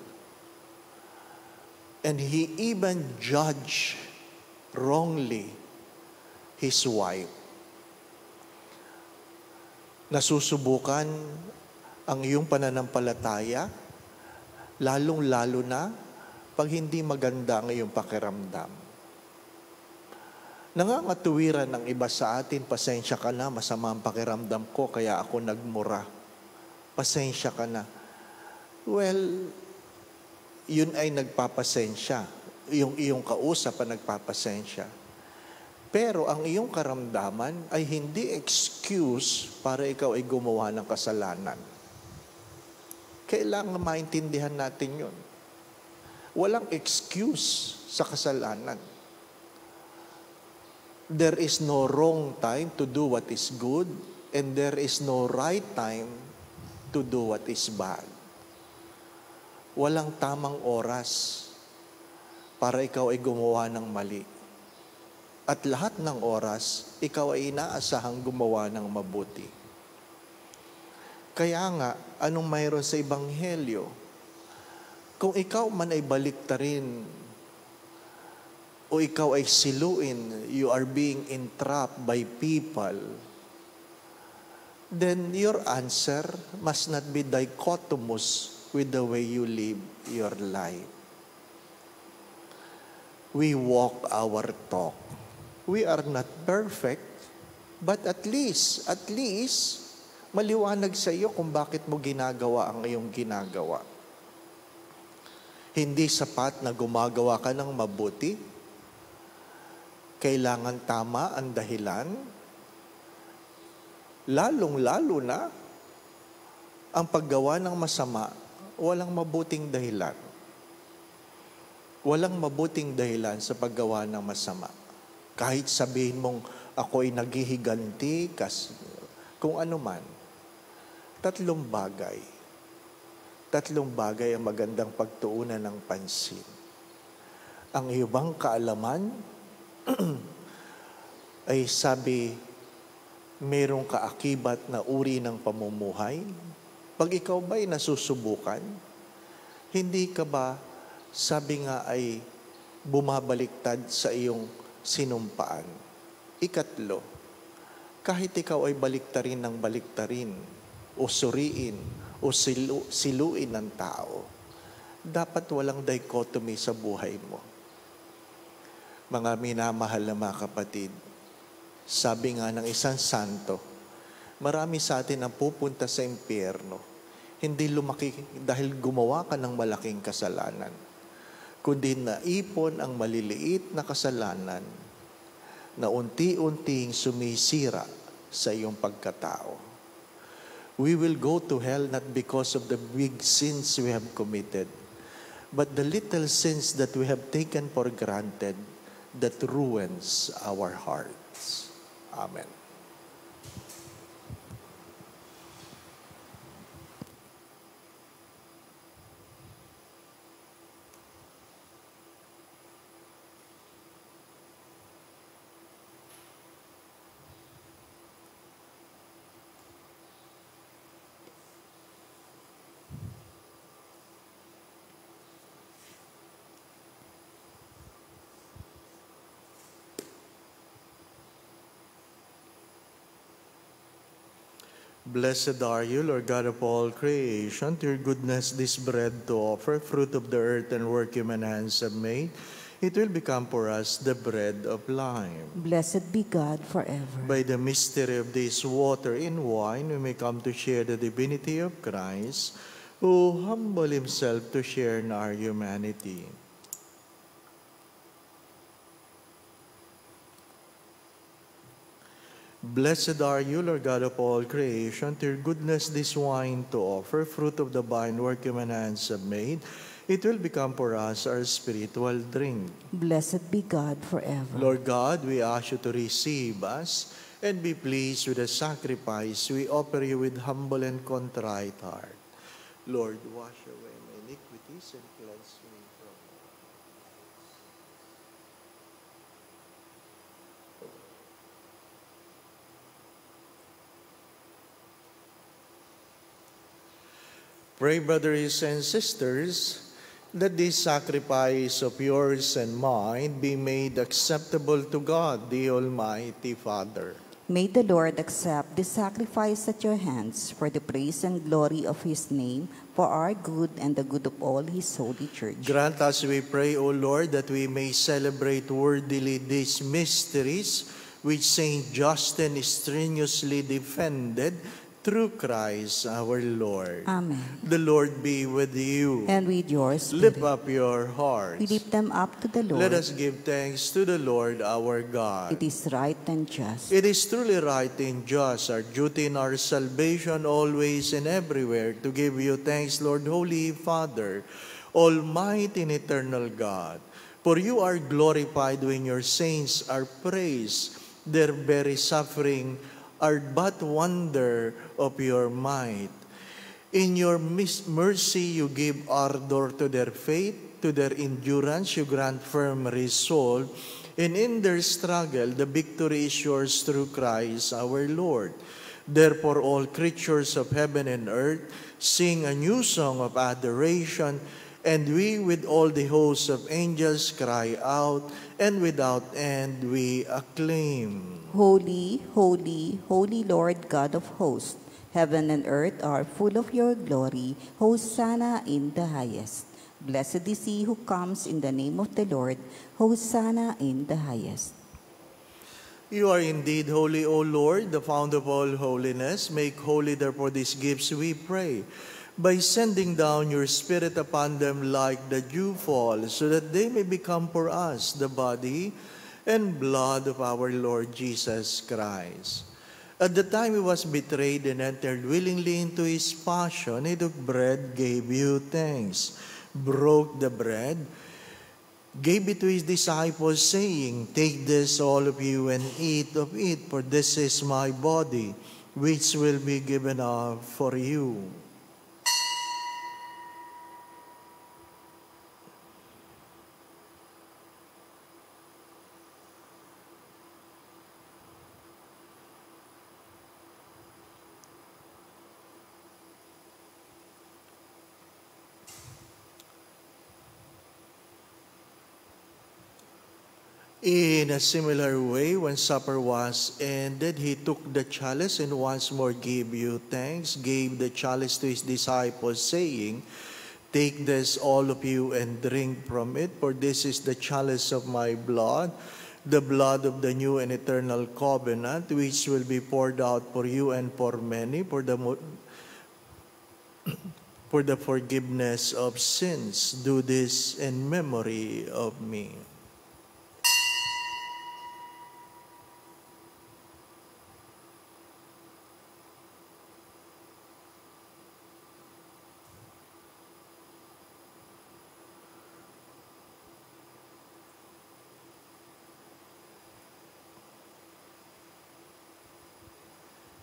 And he even judged wrongly his wife. Nasusubukan ang iyong pananampalataya, lalong-lalo na pag hindi maganda ang iyong pakiramdam. Nangangatuwiran ng iba sa atin, pasensya ka na, masama ang pakiramdam ko, kaya ako nagmura. Pasensya ka na. Well, yun ay nagpapasensya. Yung iyong kausap ang nagpapasensya. Pero ang iyong karamdaman ay hindi excuse para ikaw ay gumawa ng kasalanan. Kailangan maintindihan natin yun. Walang excuse sa kasalanan. There is no wrong time to do what is good, and there is no right time to do what is bad. Walang tamang oras para ikaw ay gumawa ng mali. At lahat ng oras, ikaw ay inaasahang gumawa ng mabuti. Kaya nga, anong mayroon sa Ebanghelyo? Kung ikaw man ay baliktarin o ikaw ay siluin, you are being entrapped by people, then your answer must not be dichotomous with the way you live your life. We walk our talk. We are not perfect, but at least, maliwanag sa iyo kung bakit mo ginagawa ang iyong ginagawa. Hindi sapat na gumagawa ka ng mabuti. Kailangan tama ang dahilan. Lalong-lalo na ang paggawa ng masama, walang mabuting dahilan. Walang mabuting dahilan sa paggawa ng masama. Kahit sabihin mong ako'y naghihiganti, kung ano man. Tatlong bagay ang magandang pagtuunan ng pansin. Ang iyong kaalaman ay sabi, mayroong kaakibat na uri ng pamumuhay. Pag ikaw ba'y nasusubukan, hindi ka ba, sabi nga ay bumabaliktad sa iyong sinumpaan? Ikatlo, kahit ikaw ay baliktarin ng baliktarin, o suriin, o siluin ng tao, dapat walang dichotomy sa buhay mo. Mga minamahal na mga kapatid, sabi nga ng isang santo, marami sa atin ang pupunta sa impyerno, hindi lumaki dahil gumawa ka ng malaking kasalanan, kundi naipon ang maliliit na kasalanan na unti-unting sumisira sa iyong pagkatao. We will go to hell not because of the big sins we have committed, but the little sins that we have taken for granted that ruins our hearts. Amen. Blessed are you, Lord God of all creation. To your goodness this bread to offer, fruit of the earth and work human hands have made. It will become for us the bread of life.
Blessed be God forever.
By the mystery of this water and wine, we may come to share the divinity of Christ, who humbled himself to share in our humanity. Blessed are you, Lord God of all creation. To your goodness this wine to offer, fruit of the vine, work human hands have made. It will become for us our spiritual drink.
Blessed be God forever.
Lord God, we ask you to receive us and be pleased with the sacrifice we offer you with humble and contrite heart. Lord, wash away my iniquities and cleanse me from all. Pray, brothers and sisters, that this sacrifice of yours and mine be made acceptable to God, the Almighty Father.
May the Lord accept the sacrifice at your hands for the praise and glory of his name, for our good and the good of all his holy church.
Grant us, we pray, O Lord, that we may celebrate worthily these mysteries which Saint Justin strenuously defended through Christ our Lord.
Amen.
The Lord be with you.
And with yours,
Lift up your hearts.
we lift them up to the Lord.
Let us give thanks to the Lord our God.
It is right and just.
It is truly right and just, our duty in our salvation, always and everywhere, to give you thanks, Lord, Holy Father, Almighty and eternal God. For you are glorified when your saints are praised. Their very suffering are but wonder of your might. In your mercy you give ardor to their faith, to their endurance you grant firm resolve, and in their struggle the victory is yours through Christ our Lord. Therefore all creatures of heaven and earth sing a new song of adoration, and we with all the hosts of angels cry out, and without end we acclaim.
Holy, holy, holy Lord God of hosts, heaven and earth are full of your glory. Hosanna in the highest. Blessed is he who comes in the name of the Lord. Hosanna in the highest.
You are indeed holy, O Lord, the fount of all holiness. Make holy therefore these gifts, we pray, by sending down your Spirit upon them like the dew fall, so that they may become for us the body and blood of our Lord Jesus Christ. At the time he was betrayed and entered willingly into his passion, he took bread, gave you thanks, broke the bread, gave it to his disciples, saying, "Take this, all of you, and eat of it, for this is my body, which will be given up for you." In a similar way, when supper was ended, he took the chalice and once more gave you thanks, gave the chalice to his disciples, saying, "Take this, all of you, and drink from it, for this is the chalice of my blood, the blood of the new and eternal covenant, which will be poured out for you and for many for the forgiveness of sins. Do this in memory of me."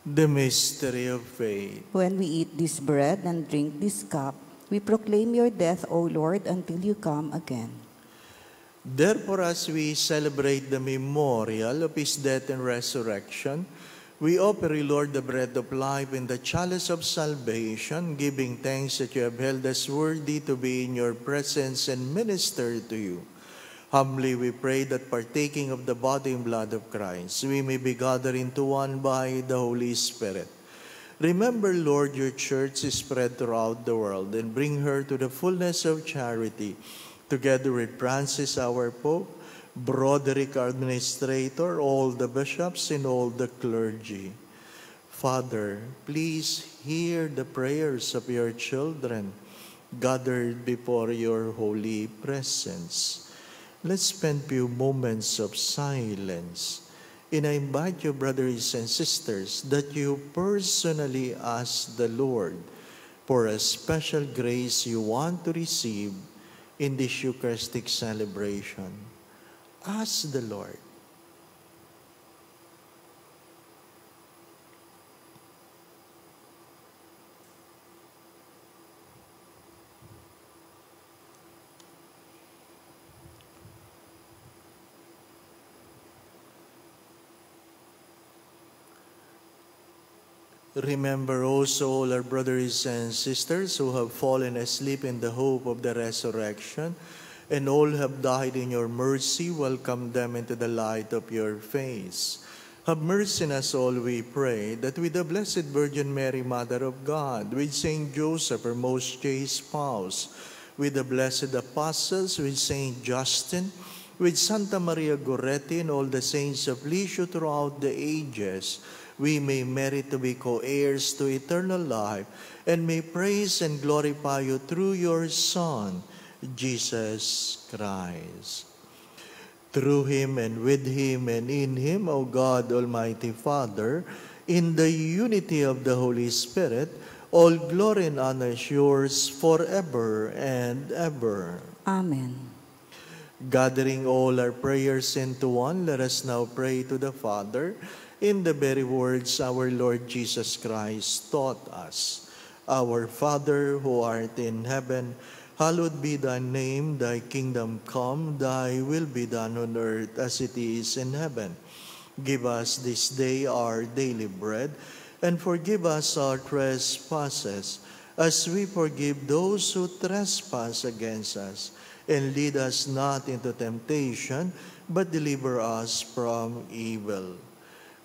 The mystery of faith.
When we eat this bread and drink this cup, we proclaim your death, O Lord, until you come again.
Therefore, as we celebrate the memorial of his death and resurrection, we offer you, Lord, the bread of life and the chalice of salvation, giving thanks that you have held us worthy to be in your presence and minister to you. Humbly we pray that partaking of the body and blood of Christ, we may be gathered into one by the Holy Spirit. Remember, Lord, your church is spread throughout the world, and bring her to the fullness of charity, together with Francis, our Pope, Broderick, our administrator, all the bishops, and all the clergy. Father, please hear the prayers of your children gathered before your holy presence. Let's spend few moments of silence. And I invite you, brothers and sisters, that you personally ask the Lord for a special grace you want to receive in this Eucharistic celebration. Ask the Lord. Remember also all our brothers and sisters who have fallen asleep in the hope of the resurrection, and all have died in your mercy. Welcome them into the light of your face. Have mercy on us all, we pray, that with the Blessed Virgin Mary, Mother of God, with Saint Joseph, her most chaste spouse, with the blessed apostles, with Saint Justin, with Santa Maria Goretti, and all the saints of Lisieux throughout the ages, we may merit to be co-heirs to eternal life, and may praise and glorify you through your Son, Jesus Christ. Through him and with him and in him, O God, Almighty Father, in the unity of the Holy Spirit, all glory and honor is yours forever and ever.
Amen.
Gathering all our prayers into one, let us now pray to the Father in the very words our Lord Jesus Christ taught us. Our Father, who art in heaven, hallowed be thy name, thy kingdom come, thy will be done on earth as it is in heaven. Give us this day our daily bread, and forgive us our trespasses, as we forgive those who trespass against us. And lead us not into temptation, but deliver us from evil.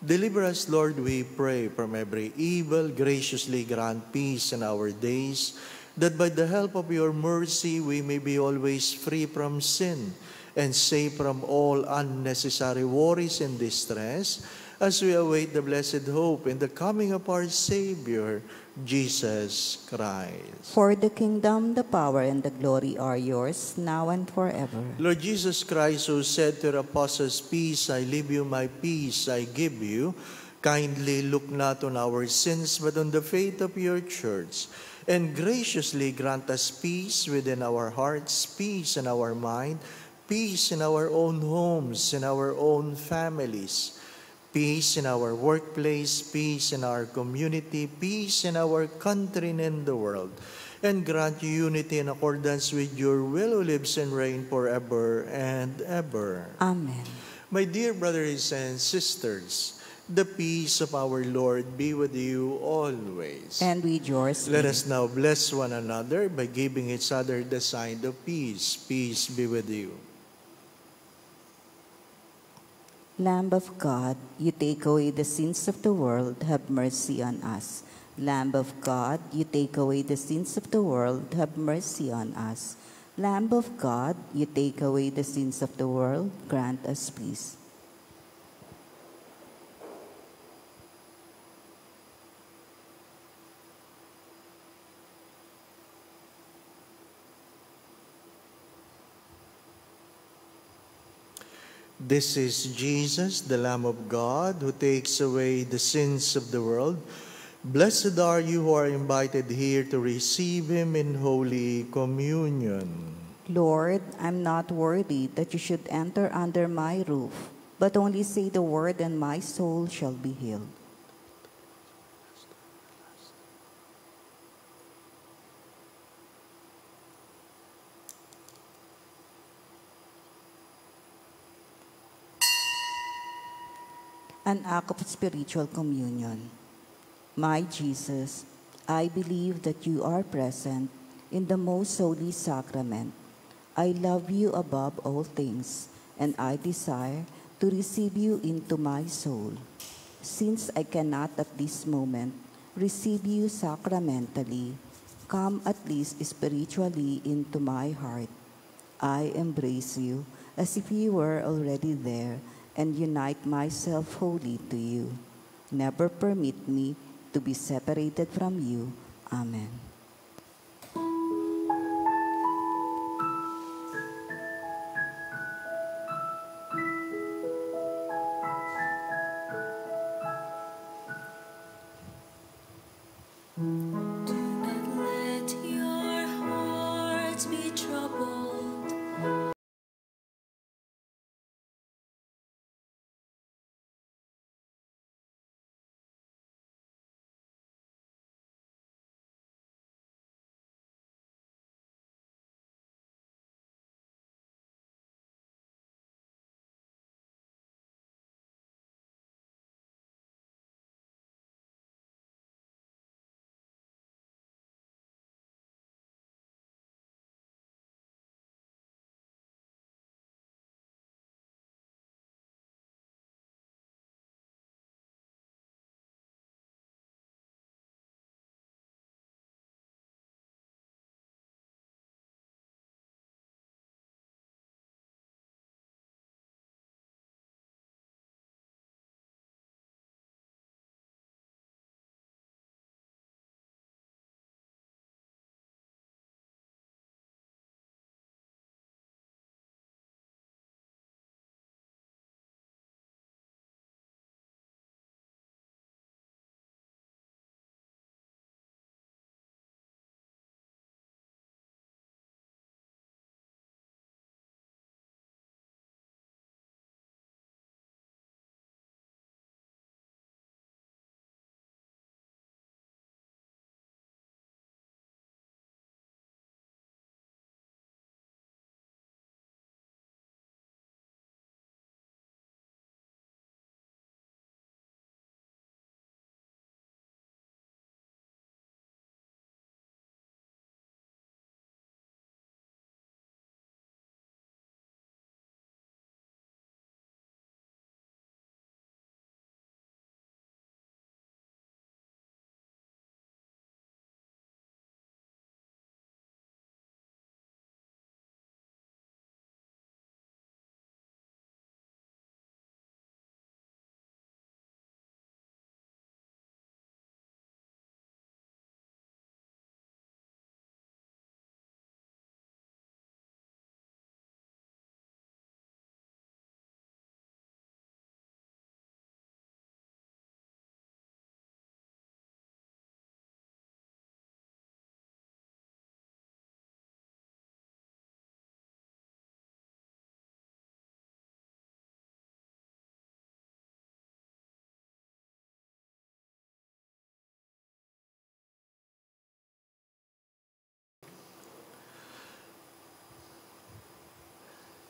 Deliver us, Lord, we pray, from every evil. Graciously grant peace in our days, that by the help of your mercy we may be always free from sin and safe from all unnecessary worries and distress, as we await the blessed hope in the coming of our Savior, Jesus Christ.
For the kingdom, the power, and the glory are yours, now and forever.
Lord Jesus Christ, who said to the apostles, "Peace I leave you, my peace I give you," kindly look not on our sins, but on the faith of your church, and graciously grant us peace within our hearts, peace in our mind, peace in our own homes, in our own families, peace in our workplace, peace in our community, peace in our country and in the world, and grant unity in accordance with your will, who lives and reigns forever and ever.
Amen.
My dear brothers and sisters, the peace of our Lord be with you always.
And with yours.
Let us now bless one another by giving each other the sign of peace. Peace be with you.
Lamb of God, you take away the sins of the world, have mercy on us. Lamb of God, you take away the sins of the world, have mercy on us. Lamb of God, you take away the sins of the world, grant us peace.
This is Jesus, the Lamb of God, who takes away the sins of the world. Blessed are you who are invited here to receive him in Holy Communion.
Lord, I'm not worthy that you should enter under my roof, but only say the word and my soul shall be healed. An act of spiritual communion. My Jesus, I believe that you are present in the most holy sacrament. I love you above all things, and I desire to receive you into my soul. Since I cannot at this moment receive you sacramentally, come at least spiritually into my heart. I embrace you as if you were already there, and unite myself wholly to you. Never permit me to be separated from you. Amen.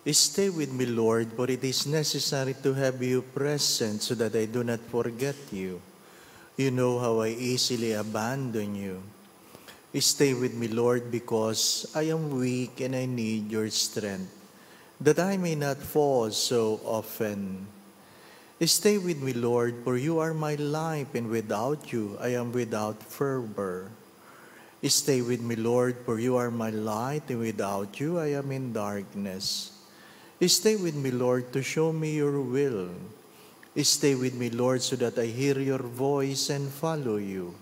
Stay with me, Lord, for it is necessary to have you present so that I do not forget you. You know how I easily abandon you. Stay with me, Lord, because I am weak and I need your strength, that I may not fall so often. Stay with me, Lord, for you are my life, and without you I am without fervor. Stay with me, Lord, for you are my light, and without you I am in darkness. Stay with me, Lord, to show me your will. Stay with me, Lord, so that I hear your voice and follow you.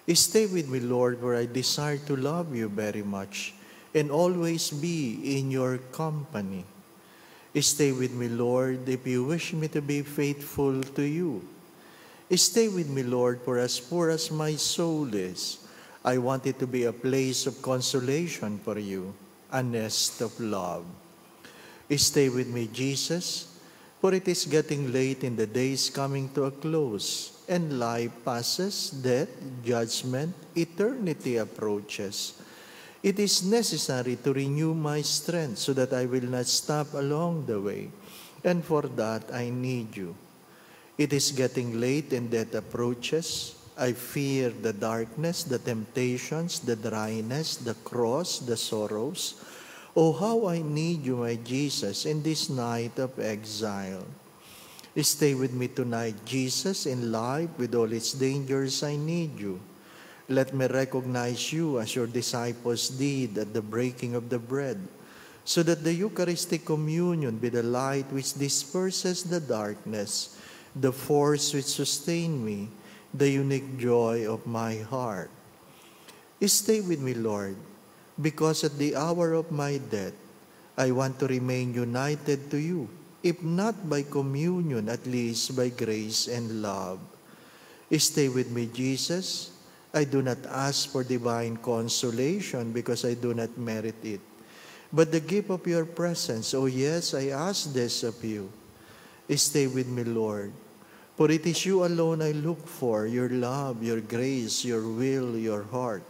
Stay with me, Lord, for I desire to love you very much and always be in your company. Stay with me, Lord, if you wish me to be faithful to you. Stay with me, Lord, for as poor as my soul is, I want it to be a place of consolation for you, a nest of love. Stay with me, Jesus, for it is getting late and the day is coming to a close, and life passes, death, judgment, eternity approaches. It is necessary to renew my strength so that I will not stop along the way, and for that I need you. It is getting late and death approaches. I fear the darkness, the temptations, the dryness, the cross, the sorrows. Oh, how I need you, my Jesus, in this night of exile. Stay with me tonight, Jesus, in life with all its dangers. I need you. Let me recognize you as your disciples did at the breaking of the bread, so that the Eucharistic communion be the light which disperses the darkness, the force which sustains me, the unique joy of my heart. Stay with me, Lord, because at the hour of my death, I want to remain united to you, if not by communion, at least by grace and love. Stay with me, Jesus. I do not ask for divine consolation because I do not merit it, but the gift of your presence. Oh yes, I ask this of you. Stay with me, Lord, for it is you alone I look for, your love, your grace, your will, your heart,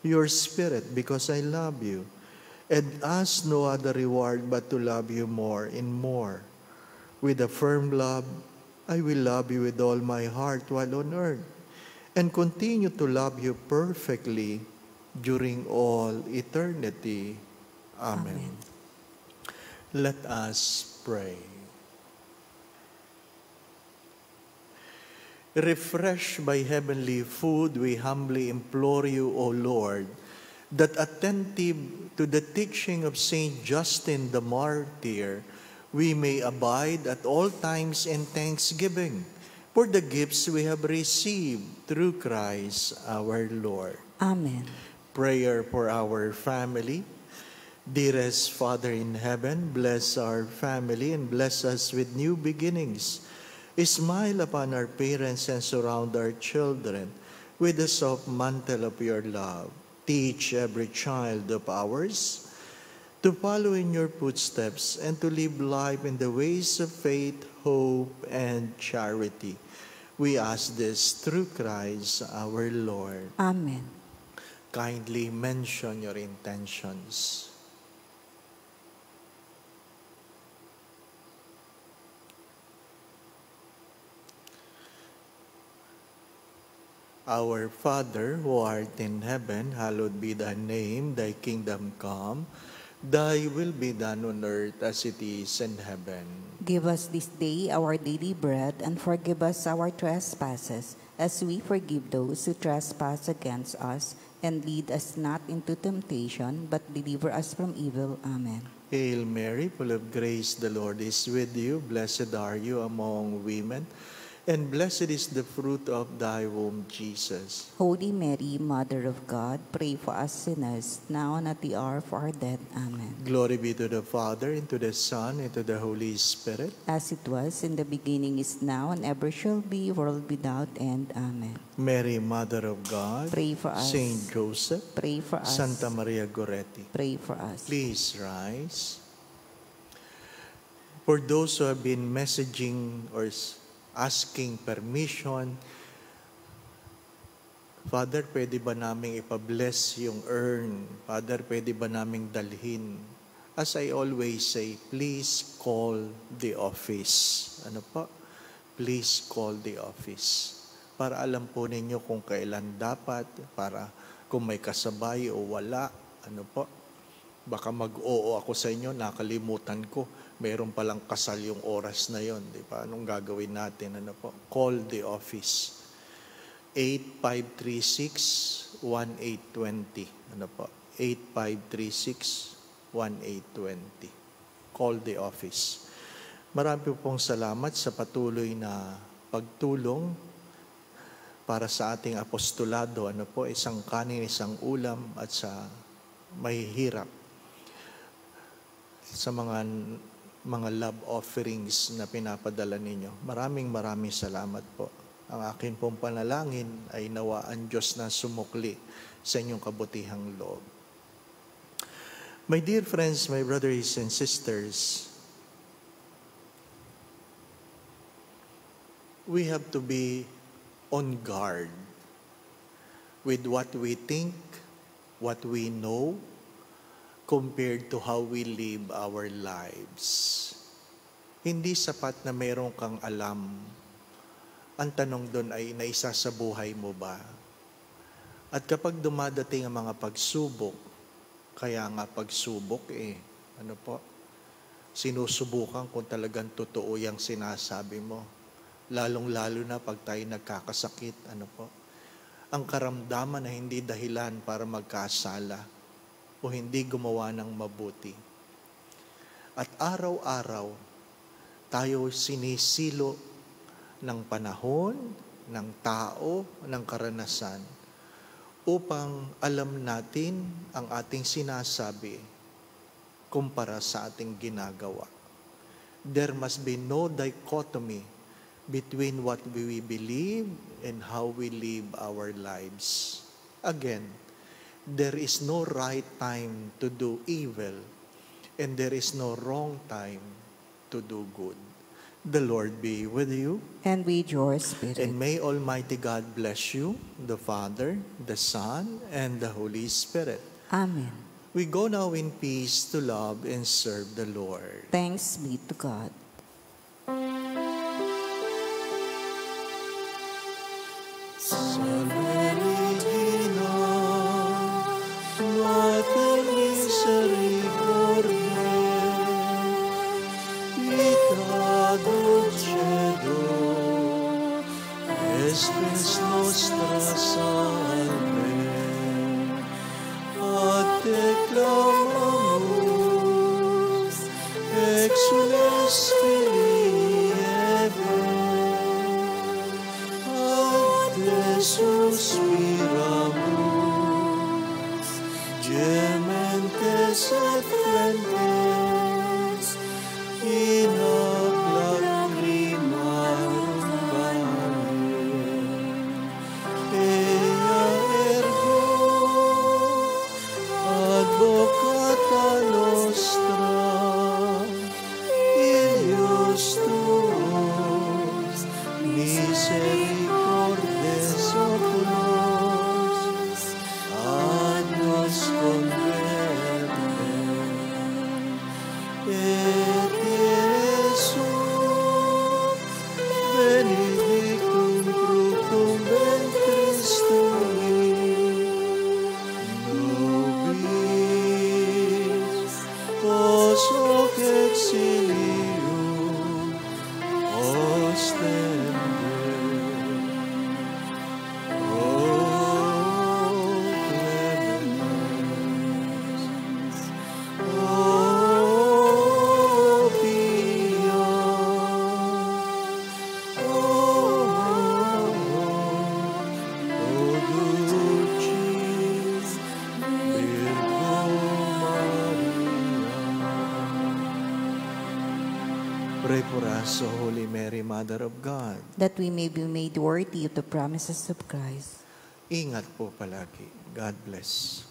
your spirit, because I love you, and ask no other reward but to love you more and more. With a firm love, I will love you with all my heart while on earth, and continue to love you perfectly during all eternity. Amen. Let us pray. Refreshed by heavenly food, we humbly implore you, O Lord, that attentive to the teaching of Saint Justin the Martyr, we may abide at all times in thanksgiving for the gifts we have received through Christ our Lord.
Amen.
Prayer for our family. Dearest Father in heaven, bless our family and bless us with new beginnings. Smile upon our parents and surround our children with the soft mantle of your love. Teach every child of ours to follow in your footsteps and to live life in the ways of faith, hope, and charity. We ask this through Christ our Lord.
Amen.
Kindly mention your intentions. Our Father, who art in heaven, hallowed be thy name. Thy kingdom come. Thy will be done on earth as it is in heaven.
Give us this day our daily bread, and forgive us our trespasses, as we forgive those who trespass against us. And lead us not into temptation, but deliver us from evil. Amen.
Hail Mary, full of grace, the Lord is with you. Blessed are you among women, and blessed is the fruit of thy womb, Jesus.
Holy Mary, Mother of God, pray for us sinners, now and at the hour of our death. Amen.
Glory be to the Father, and to the Son, and to the Holy Spirit.
As it was in the beginning, is now, and ever shall be, world without end. Amen.
Mary, Mother of God,
Pray for us.
Saint Joseph,
Pray for us.
Santa Maria Goretti.
Pray for us.
Please rise. For those who have been messaging or asking permission, Father, pwede ba naming ipabless yung urn? Father, pwede ba naming dalhin? As I always say, please call the office. Ano po? Please call the office. Para alam po ninyo kung kailan dapat, para kung may kasabay o wala. Ano po? Baka mag-oo ako sa inyo, nakalimutan ko. Meron palang kasal yung oras na yon, di ba? Anong gagawin natin? Ano po? Call the office. 8536-1820. Ano po? 8536-1820. Call the office. Marami po pong salamat sa patuloy na pagtulong para sa ating apostolado. Ano po? Isang kanin, isang ulam at sa mahihirap. Sa mga love offerings na pinapadala ninyo. Maraming salamat po. Ang akin pong panalangin ay nawa ang Diyos na sumukli sa inyong kabutihang loob. My dear friends, my brothers and sisters, we have to be on guard with what we think, what we know, compared to how we live our lives. Hindi sapat na mayroon kang alam. Ang tanong doon ay naisa sa buhay mo ba? At kapag dumadating ang mga pagsubok, kaya nga pagsubok ano po? Sinusubukan kung talagang totoo yung sinasabi mo. Lalong-lalo na pag tayo nagkakasakit, ano po? Ang karamdaman na hindi dahilan para magkasala o hindi gumawa ng mabuti. At araw-araw, tayo sinisilo ng panahon, ng tao, ng karanasan upang alam natin ang ating sinasabi kumpara sa ating ginagawa. There must be no dichotomy between what we believe and how we live our lives. Again, there is no right time to do evil, and there is no wrong time to do good. The Lord be with you.
And with your spirit.
And may Almighty God bless you, the Father, the Son, and the Holy Spirit.
Amen.
We go now in peace to love and serve the Lord.
Thanks be to God.
Espes nostra salve, ad te clamamus, exules filii Eve, ad te suspiramus, gementes et flentes, in hoc lacrimarum advocata nostra, Ilius tuus, misericordes oculos, ad nos converte, et Iesum, benedictum fructum ventris tui, os hoc exilium ostende. O clemens, o pia, o dulcis Virgo Maria. Pray for us, O Holy Mary, Mother of God.
That we may be made worthy of the promises of Christ.
Ingat po palagi. God bless.